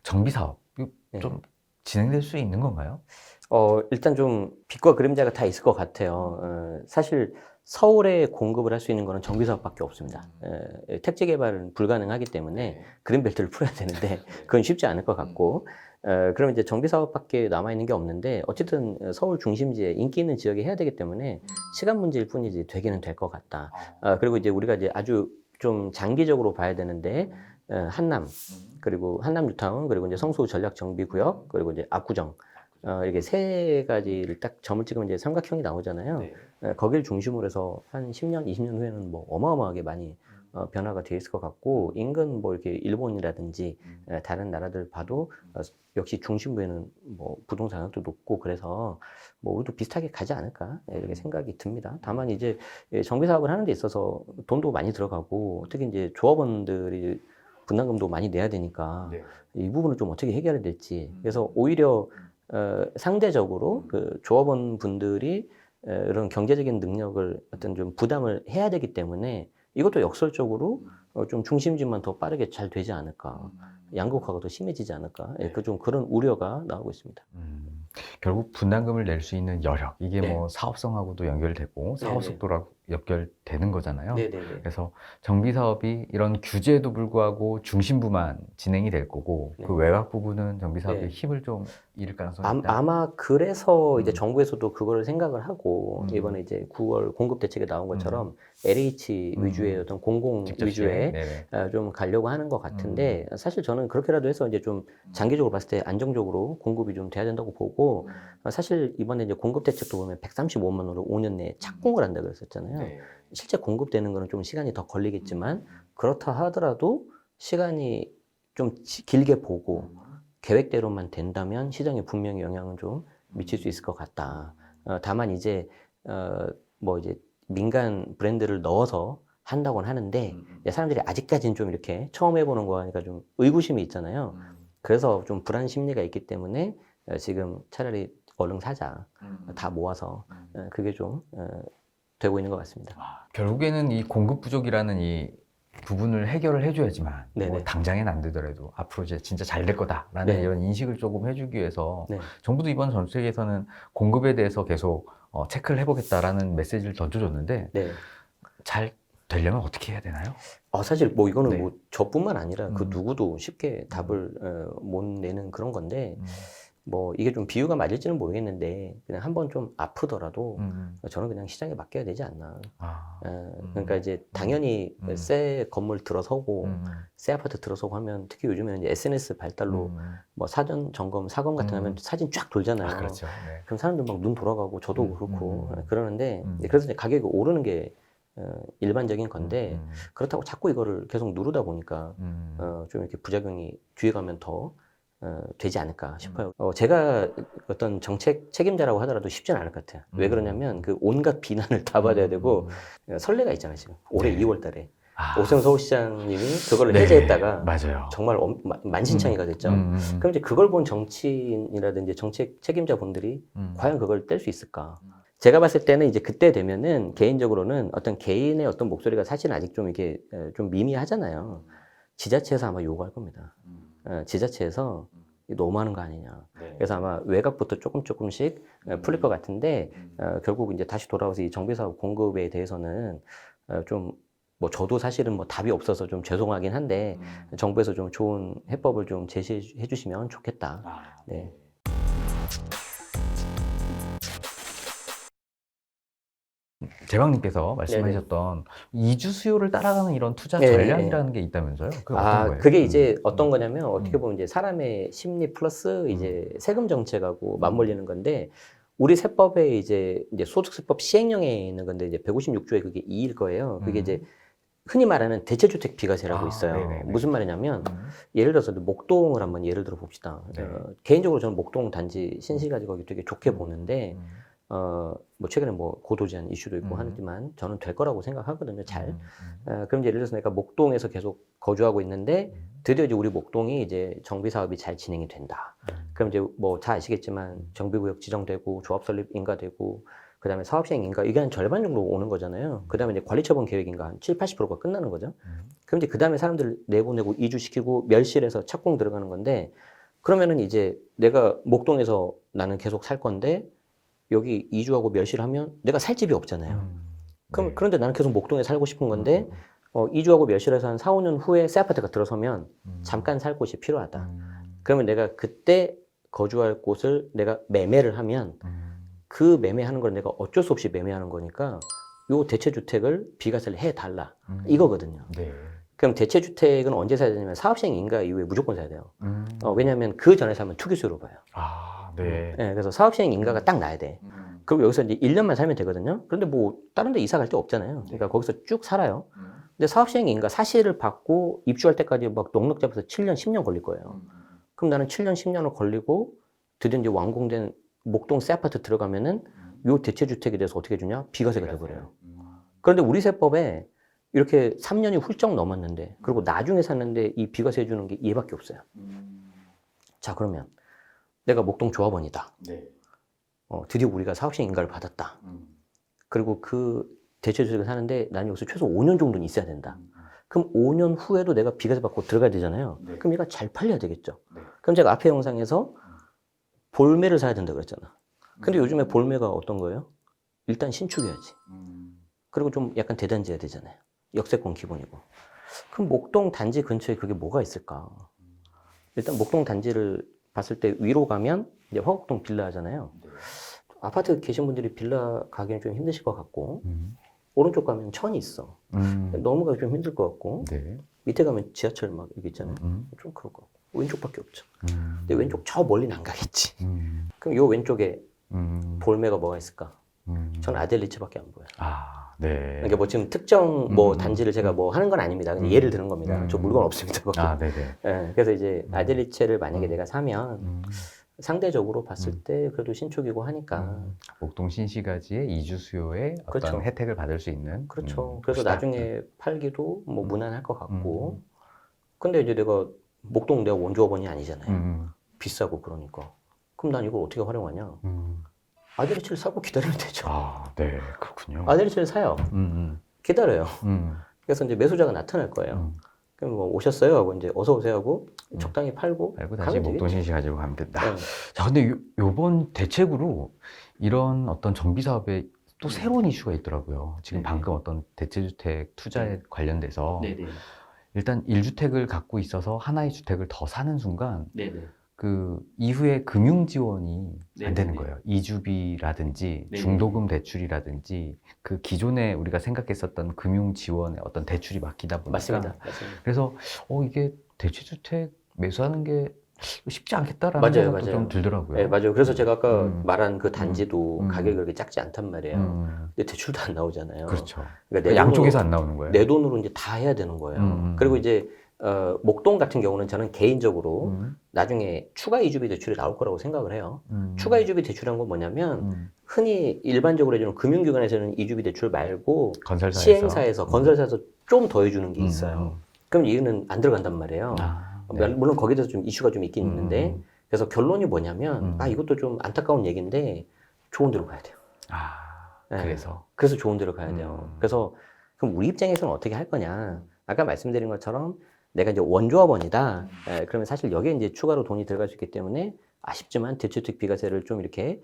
정비 사업 네. 좀 진행될 수 있는 건가요? 일단 좀 빛과 그림자가 다 있을 것 같아요. 사실 서울에 공급을 할 수 있는 거는 정비사업밖에 없습니다. 택지 개발은 불가능하기 때문에 그린벨트를 풀어야 되는데 그건 쉽지 않을 것 같고, 그럼 이제 정비사업밖에 남아있는 게 없는데, 어쨌든 서울 중심지에 인기 있는 지역에 해야 되기 때문에 시간 문제일 뿐이지 되기는 될 것 같다. 그리고 이제 우리가 이제 아주 좀 장기적으로 봐야 되는데, 한남, 그리고 한남 뉴타운, 그리고 이제 성수 전략 정비구역, 그리고 이제 압구정. 이렇게 세 가지를 딱 점을 찍으면 이제 삼각형이 나오잖아요. 거길 중심으로 해서 한 10년, 20년 후에는 뭐 어마어마하게 많이 변화가 되어 있을 것 같고, 인근 뭐 이렇게 일본이라든지 다른 나라들 봐도 역시 중심부에는 뭐 부동산 가격도 높고, 그래서 뭐 우리도 비슷하게 가지 않을까 이렇게 생각이 듭니다. 다만 이제 정비 사업을 하는 데 있어서 돈도 많이 들어가고, 특히 이제 조합원들이 분담금도 많이 내야 되니까 이 부분을 좀 어떻게 해결해야 될지. 그래서 오히려 상대적으로 그 조합원 분들이 이런 경제적인 능력을 어떤 좀 부담을 해야 되기 때문에 이것도 역설적으로 좀 중심지만 더 빠르게 잘 되지 않을까, 양극화가 더 심해지지 않을까, 좀 그런 우려가 나오고 있습니다. 결국 분담금을 낼 수 있는 여력, 이게 네. 뭐 사업성하고도 연결되고 사업 속도라고 연결되는 거잖아요. 네네네. 그래서 정비 사업이 이런 규제에도 불구하고 중심부만 진행이 될 거고, 네. 그 외곽 부분은 정비 사업이 네. 힘을 좀 잃을 가능성이 있다. 아마 그래서 이제 정부에서도 그거를 생각을 하고 이번에 이제 9월 공급 대책에 나온 것처럼 LH 위주의 어떤 공공 직접 위주의 네네. 좀 가려고 하는 것 같은데, 사실 저는 그렇게라도 해서 이제 좀 장기적으로 봤을 때 안정적으로 공급이 좀 돼야 된다고 보고, 사실 이번에 이제 공급 대책도 보면 135만 원으로 5년 내에 착공을 한다고 그랬었잖아요. 실제 공급되는 거는 좀 시간이 더 걸리겠지만, 그렇다 하더라도 시간이 좀 길게 보고 계획대로만 된다면 시장에 분명히 영향은 좀 미칠 수 있을 것 같다. 다만 이제 뭐 이제 민간 브랜드를 넣어서 한다고는 하는데, 사람들이 아직까지는 좀 이렇게 처음 해보는 거 하니까 좀 의구심이 있잖아요. 그래서 좀 불안 심리가 있기 때문에 지금 차라리 얼른 사자, 다 모아서 그게 좀 되고 있는 것 같습니다. 결국에는 이 공급 부족이라는 이 부분을 해결을 해줘야지만 네네. 뭐 당장엔 안 되더라도 앞으로 이제 진짜 잘 될 거다라는 네. 이런 인식을 조금 해주기 위해서 네. 정부도 이번 정책에서는 공급에 대해서 계속 체크를 해보겠다라는 메시지를 던져줬는데, 네. 잘 되려면 어떻게 해야 되나요? 사실 뭐 이거는 네. 뭐 저뿐만 아니라 그 누구도 쉽게 답을 못 내는 그런 건데, 뭐 이게 좀 비유가 맞을지는 모르겠는데 그냥 한번 좀 아프더라도 저는 그냥 시장에 맡겨야 되지 않나. 아, 그러니까 이제 당연히 새 건물 들어서고 음, 새 아파트 들어서고 하면 특히 요즘에는 이제 SNS 발달로 뭐 사전 점검, 사검 같은 거 하면 사진 쫙 돌잖아요. 아, 그렇죠. 네. 그럼 사람들 막 눈 돌아가고 저도 그렇고 그러는데 음. 그래서 이제 가격이 오르는 게 일반적인 건데 음, 그렇다고 자꾸 이거를 계속 누르다 보니까 좀 이렇게 부작용이 뒤에 가면 더 되지 않을까 싶어요. 제가 어떤 정책 책임자라고 하더라도 쉽지는 않을 것 같아요. 왜 그러냐면 그 온갖 비난을 다 받아야 되고 선례가 있잖아요. 지금 올해 네. 2월 달에 아, 오세훈 서울시장님이 그걸 네, 해제했다가 맞아요. 정말 만신창이가 됐죠. 그럼 이제 그걸 본 정치인이라든지 정책 책임자분들이 과연 그걸 뗄 수 있을까? 제가 봤을 때는 이제 그때 되면은 개인적으로는 어떤 개인의 어떤 목소리가 사실 아직 좀 이게 좀 미미하잖아요. 지자체에서 아마 요구할 겁니다. 지자체에서 너무하는 거 아니냐. 그래서 아마 외곽부터 조금씩 풀릴 것 같은데 결국 이제 다시 돌아와서 이 정비사업 공급에 대해서는 좀 뭐 저도 사실은 뭐 답이 없어서 좀 죄송하긴 한데 정부에서 좀 좋은 해법을 좀 제시해 주시면 좋겠다. 네. 제방님께서 말씀하셨던 이주 수요를 따라가는 이런 투자 네, 전략이라는 게 있다면서요? 그게 어떤 거예요? 그게 이제 어떤 거냐면 어떻게 보면 이제 사람의 심리 플러스 이제 세금 정책하고 맞물리는 건데 우리 세법에 이제 소득세법 시행령에 있는 건데 이제 156조에 그게 2일 거예요. 그게 이제 흔히 말하는 대체주택 비과세라고 있어요. 네네네. 무슨 말이냐면 예를 들어서 목동을 한번 예를 들어 봅시다. 네. 개인적으로 저는 목동 단지 신시가지 거기 되게 좋게 보는데 뭐 최근에 뭐 고도제한 이슈도 있고 하지만 저는 될 거라고 생각하거든요. 잘. 그럼 이제 예를 들어서 내가 목동에서 계속 거주하고 있는데 드디어 이제 우리 목동이 이제 정비 사업이 잘 진행이 된다. 그럼 이제 뭐 다 아시겠지만 정비구역 지정되고 조합 설립 인가되고 그다음에 사업 시행 인가 이게 한 절반 정도 오는 거잖아요. 그다음에 이제 관리 처분 계획인가 한 7, 80%가 끝나는 거죠. 그럼 이제 그다음에 사람들 내보내고 이주시키고 멸실해서 착공 들어가는 건데 그러면은 이제 내가 목동에서 나는 계속 살 건데 여기 이주하고 멸실하면 내가 살 집이 없잖아요. 그럼 그런데 나는 계속 목동에 살고 싶은 건데 이주하고 멸실해서 한 4, 5년 후에 새 아파트가 들어서면 잠깐 살 곳이 필요하다. 그러면 내가 그때 거주할 곳을 내가 매매를 하면 그 매매하는 걸 내가 어쩔 수 없이 매매하는 거니까 요 대체주택을 비과세를 해달라 이거거든요. 네. 그럼 대체주택은 언제 사야 되냐면 사업시행 인가 이후에 무조건 사야 돼요. 왜냐하면 그 전에 사면 투기수로 봐요. 아, 네. 그래서 사업시행 인가가 딱 나야 돼. 그리고 여기서 이제 1년만 살면 되거든요. 그런데 뭐 다른 데 이사 갈 데 없잖아요. 그러니까 거기서 쭉 살아요. 근데 사업시행 인가 사실을 받고 입주할 때까지 막 넉넉 잡아서 7년, 10년 걸릴 거예요. 그럼 나는 7년, 10년을 걸리고 드디어 이제 완공된 목동 새 아파트 들어가면은 요 대체주택에 대해서 어떻게 해주냐? 비과세가 돼버려요. 그런데 우리 세법에 이렇게 3년이 훌쩍 넘었는데 그리고 나중에 샀는데 이 비과세 해주는 게 얘밖에 없어요. 자 그러면 내가 목동 조합원이다. 네. 드디어 우리가 사업시행 인가를 받았다. 그리고 그 대체주택을 사는데 난 여기서 최소 5년 정도는 있어야 된다. 그럼 5년 후에도 내가 비과세 받고 들어가야 되잖아요. 네. 그럼 얘가 잘 팔려야 되겠죠. 네. 그럼 제가 앞에 영상에서 볼매를 사야 된다 그랬잖아. 근데 요즘에 볼매가 어떤 거예요? 일단 신축해야지. 그리고 좀 약간 대단지해야 되잖아요. 역세권 기본이고. 그럼 목동 단지 근처에 그게 뭐가 있을까? 일단 목동 단지를 봤을 때 위로 가면 이제 화곡동 빌라 하잖아요. 아파트 계신 분들이 빌라 가기는 좀 힘드실 것 같고 오른쪽 가면 천이 있어. 너무 가기 좀 힘들 것 같고 네. 밑에 가면 지하철 막 여기 있잖아요. 좀 그럴 것 같고 왼쪽밖에 없죠. 근데 왼쪽 저 멀리는 안 가겠지. 그럼 요 왼쪽에 볼매가 뭐가 있을까? 전 아델리츠밖에 안 보여요. 아, 네. 그러니까 뭐 지금 특정 뭐 단지를 제가 뭐 하는 건 아닙니다. 그냥 예를 드는 겁니다. 저 물건 없습니다. 거기. 아, 네네. 그래서 이제 아델리체를 만약에 내가 사면 상대적으로 봤을 때 그래도 신축이고 하니까 목동 신시가지의 이주 수요에 어떤 그렇죠. 혜택을 받을 수 있는 그렇죠. 그래서 곳이다. 나중에 팔기도 뭐 무난할 것 같고 근데 이제 내가 목동 내가 원조업원이 아니잖아요. 비싸고 그러니까 그럼 난 이걸 어떻게 활용하냐? 아델리체를 사고 기다리면 되죠. 아, 네, 그렇군요. 아델리체를 사요. 기다려요. 그래서 이제 매수자가 나타날 거예요. 그럼 뭐 오셨어요? 하고 이제 어서 오세요 하고 적당히 팔고 알고 다시 가면 목동 되겠죠. 신시 가지고 가면 된다. 네. 자, 근데 요번 대책으로 이런 어떤 정비 사업에 또 새로운 이슈가 있더라고요. 지금 네네. 방금 어떤 대체주택 투자에 관련돼서 네네. 일단 1주택을 갖고 있어서 하나의 주택을 더 사는 순간 네네. 그 이후에 금융 지원이 안 되는 네네네. 거예요. 이주비라든지 네네. 중도금 대출이라든지 그 기존에 우리가 생각했었던 금융 지원의 어떤 대출이 막히다 보니까 맞습니다. 맞습니다. 그래서 이게 대체주택 매수하는 게 쉽지 않겠다라는 맞아요, 생각도 맞아요. 좀 들더라고요. 네, 맞아요. 그래서 제가 아까 음. 말한 그 단지도 음. 가격이 그렇게 작지 않단 말이에요. 음. 근데 대출도 안 나오잖아요. 그렇죠. 그러니까 그 양쪽에서 안 나오는 거예요. 내 돈으로 이제 다 해야 되는 거예요. 그리고 이제 목동 같은 경우는 저는 개인적으로 나중에 추가 이주비 대출이 나올 거라고 생각을 해요. 추가 이주비 대출이란 건 뭐냐면 흔히 일반적으로 해주는 금융기관에서는 이주비 대출 말고 건설사에서 시행사에서 건설사에서 좀 더 해주는 게 있어요. 그럼 이거는 안 들어간단 말이에요. 네. 물론 거기에 대해서 좀 이슈가 좀 있긴 있는데 그래서 결론이 뭐냐면 이것도 좀 안타까운 얘기인데 좋은 데로 가야 돼요. 네. 그래서 좋은 데로 가야 돼요. 그래서 그럼 우리 입장에서는 어떻게 할 거냐? 아까 말씀드린 것처럼 내가 이제 원조합원이다. 그러면 사실 여기에 이제 추가로 돈이 들어갈 수 있기 때문에 아쉽지만 대주택 비과세를 좀 이렇게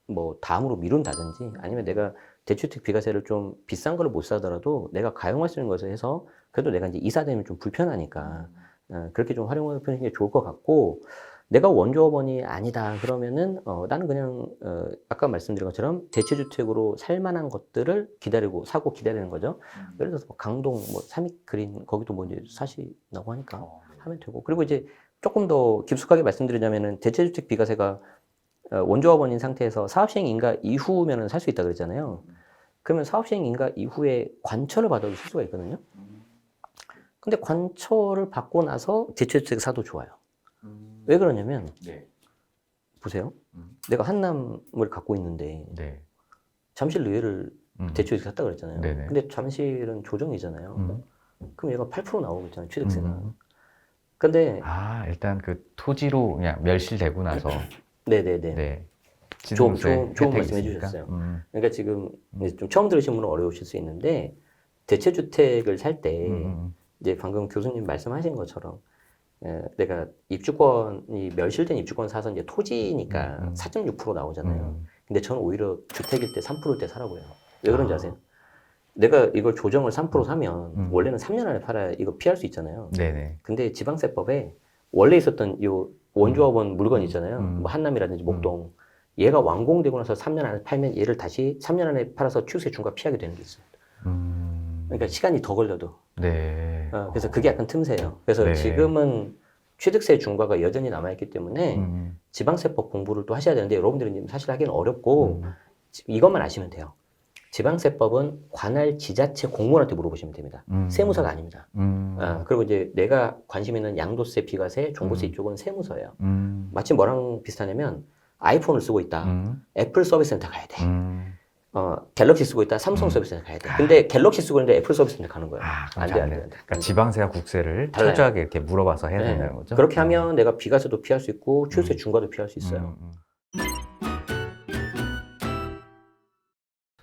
뭐 다음으로 미룬다든지 아니면 내가 대주택 비과세를 좀 비싼 걸 못 사더라도 내가 가용할 수 있는 것을 해서 그래도 내가 이제 이사 되면 좀 불편하니까 그렇게 좀 활용하는 게 좋을 것 같고 내가 원조업원이 아니다 그러면은 나는 그냥 아까 말씀드린 것처럼 대체주택으로 살만한 것들을 기다리고 사고 기다리는 거죠. 예를 들어서 뭐 강동 뭐 삼익그린 거기도 뭐 이제 사시나고 하니까 하면 되고 그리고 이제 조금 더 깊숙하게 말씀드리자면은 대체주택 비과세가 원조업원인 상태에서 사업시행 인가 이후면은 살 수 있다 그랬잖아요. 그러면 사업시행 인가 이후에 관철을 받아도 쓸 수가 있거든요. 근데 관철을 받고 나서 대체주택 사도 좋아요. 왜 그러냐면 보세요. 내가 한남을 갖고 있는데 잠실 의회를 대출해서 샀다 그랬잖아요. 네네. 근데 잠실은 조정이잖아요. 그럼 얘가 8% 나오고 있잖아요. 취득세가. 근데 일단 그 토지로 그냥 멸실되고 나서 네네네. 네. 좋은 혜택이 말씀 있으니까. 해주셨어요. 그러니까 지금 이제 좀 처음 들으신 분은 어려우실 수 있는데 대체주택을 살 때 이제 방금 교수님 말씀하신 것처럼 내가 입주권이 멸실된 입주권 사서 이제 토지니까 4.6% 나오잖아요. 근데 저는 오히려 주택일 때 3%일 때 사라고 해요. 왜 그런지 아세요? 내가 이걸 조정을 3% 사면 원래는 3년 안에 팔아야 이거 피할 수 있잖아요. 네네. 근데 지방세법에 원래 있었던 요 원조합원 물건 있잖아요. 뭐 한남이라든지 목동. 얘가 완공되고 나서 3년 안에 팔면 얘를 다시 3년 안에 팔아서 취득세 중과 피하게 되는 게 있어요. 그러니까 시간이 더 걸려도. 네. 그래서 그게 약간 틈새예요. 그래서 네. 지금은 취득세 중과가 여전히 남아있기 때문에 지방세법 공부를 또 하셔야 되는데 여러분들은 지금 사실 하기는 어렵고 이것만 아시면 돼요. 지방세법은 관할 지자체 공무원한테 물어보시면 됩니다. 세무서가 아닙니다. 그리고 이제 내가 관심 있는 양도세, 비과세, 종부세 이쪽은 세무서예요. 마치 뭐랑 비슷하냐면 아이폰을 쓰고 있다. 애플 서비스센터 가야 돼. 갤럭시 쓰고 있다. 삼성 서비스센터 가야 돼. 근데 갤럭시 쓰고 있는데 애플 서비스센터 가는 거예요. 안 돼, 안 돼. 그러니까 지방세와 국세를 달라요. 철저하게 이렇게 물어봐서 해야 된다는 거죠. 그렇게 하면 내가 비과세도 피할 수 있고 취득세 중과도 피할 수 있어요.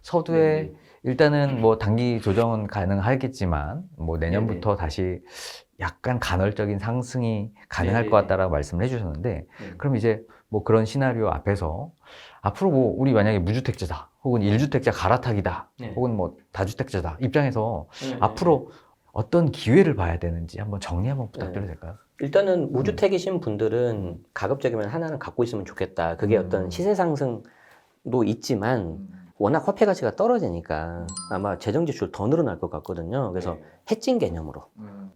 서두에 일단은 뭐 단기 조정은 가능하겠지만 뭐 내년부터 다시 약간 간헐적인 상승이 가능할 것 같다라고 말씀을 해주셨는데 그럼 이제 뭐 그런 시나리오 앞에서 앞으로 뭐 우리 만약에 무주택자다 혹은 1주택자 갈아타기다 혹은 뭐 다주택자다 입장에서 앞으로 어떤 기회를 봐야 되는지 한번 정리 한번 부탁드려도 될까요? 일단은 무주택이신 분들은 가급적이면 하나는 갖고 있으면 좋겠다. 그게 어떤 시세 상승도 있지만 워낙 화폐 가치가 떨어지니까 아마 재정 지출 더 늘어날 것 같거든요. 그래서 해칭 개념으로.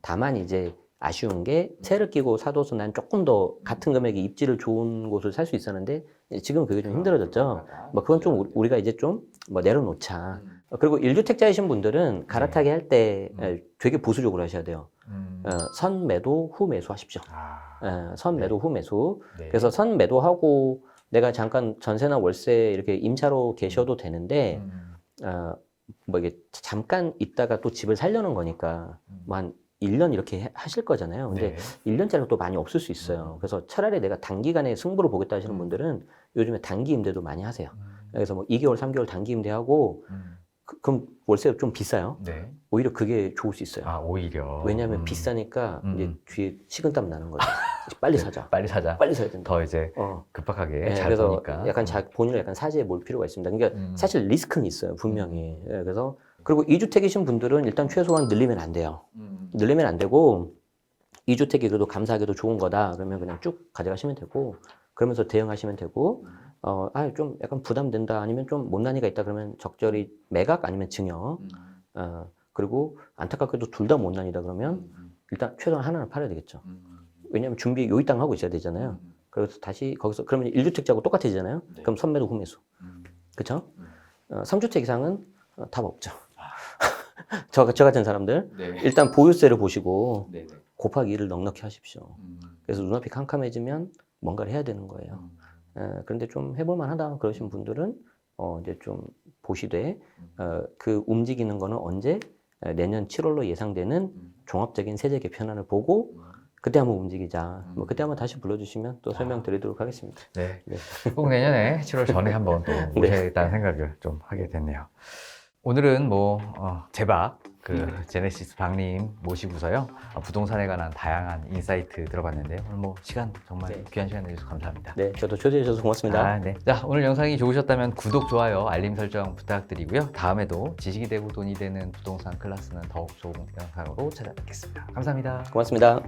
다만 이제 아쉬운 게 세를 끼고 사둬서 난 조금 더 같은 금액의 입지를 좋은 곳을 살 수 있었는데 지금 그게 좀 힘들어졌죠. 뭐 그건 좀 우리가 이제 좀 뭐 내려놓자. 그리고 1주택자이신 분들은 갈아타기 할 때 되게 보수적으로 하셔야 돼요. 선 매도 후 매수 하십시오. 선 매도 후 매수. 그래서 선 매도하고 내가 잠깐 전세나 월세 이렇게 임차로 계셔도 되는데 뭐 이게 잠깐 있다가 또 집을 살려는 거니까 뭐 한 1년 이렇게 하실 거잖아요. 근데 1년짜리가 또 많이 없을 수 있어요. 그래서 차라리 내가 단기간에 승부를 보겠다 하시는 분들은 요즘에 단기 임대도 많이 하세요. 그래서 뭐 2개월, 3개월 단기 임대하고 그럼 월세가 좀 비싸요. 오히려 그게 좋을 수 있어요. 오히려. 왜냐하면 비싸니까 이제 뒤에 식은땀 나는 거죠. 빨리 사자. 빨리 사자. 빨리 사야 된다. 더 이제 급박하게 잘 그래서 보니까. 약간 본인을 약간 사지에 몰 필요가 있습니다. 그러니까 사실 리스크는 있어요, 분명히. 그래서 그리고 2주택이신 분들은 일단 최소한 늘리면 안 돼요. 늘리면 안 되고 2주택이 그래도 감사하게도 좋은 거다. 그러면 그냥 쭉 가져가시면 되고, 그러면서 대응하시면 되고, 좀 약간 부담된다. 아니면 좀 못난이가 있다. 그러면 적절히 매각 아니면 증여. 그리고 안타깝게도 둘 다 못난이다. 그러면 일단 최소한 하나는 팔아야 되겠죠. 왜냐하면 준비 요이 땅 하고 있어야 되잖아요. 그래서 다시 거기서, 그러면 1주택자하고 똑같아지잖아요. 네. 그럼 선매도 후매수. 그쵸? 3주택 이상은 답 없죠. 저 같은 사람들. 네. 일단 보유세를 보시고 네. 곱하기 2를 넉넉히 하십시오. 그래서 눈앞이 캄캄해지면 뭔가를 해야 되는 거예요. 그런데 좀 해볼만 하다 그러신 분들은 이제 좀 보시되 그 움직이는 거는 언제 내년 7월로 예상되는 종합적인 세제 개편안을 보고 그때 한번 움직이자. 뭐 그때 한번 다시 불러주시면 또 설명드리도록 하겠습니다. 네. 네. 꼭 내년에 7월 전에 한번 또 모셔야겠다는 생각을 좀 하게 됐네요. 오늘은 제박 제네시스 박님 모시고서요 부동산에 관한 다양한 인사이트 들어봤는데요. 오늘 시간 정말 네. 귀한 시간 내주셔서 감사합니다. 네, 저도 초대해 주셔서 고맙습니다. 네. 자, 오늘 영상이 좋으셨다면 구독, 좋아요, 알림 설정 부탁드리고요. 다음에도 지식이 되고 돈이 되는 부동산 클래스는 더욱 좋은 영상으로 찾아뵙겠습니다. 감사합니다. 고맙습니다.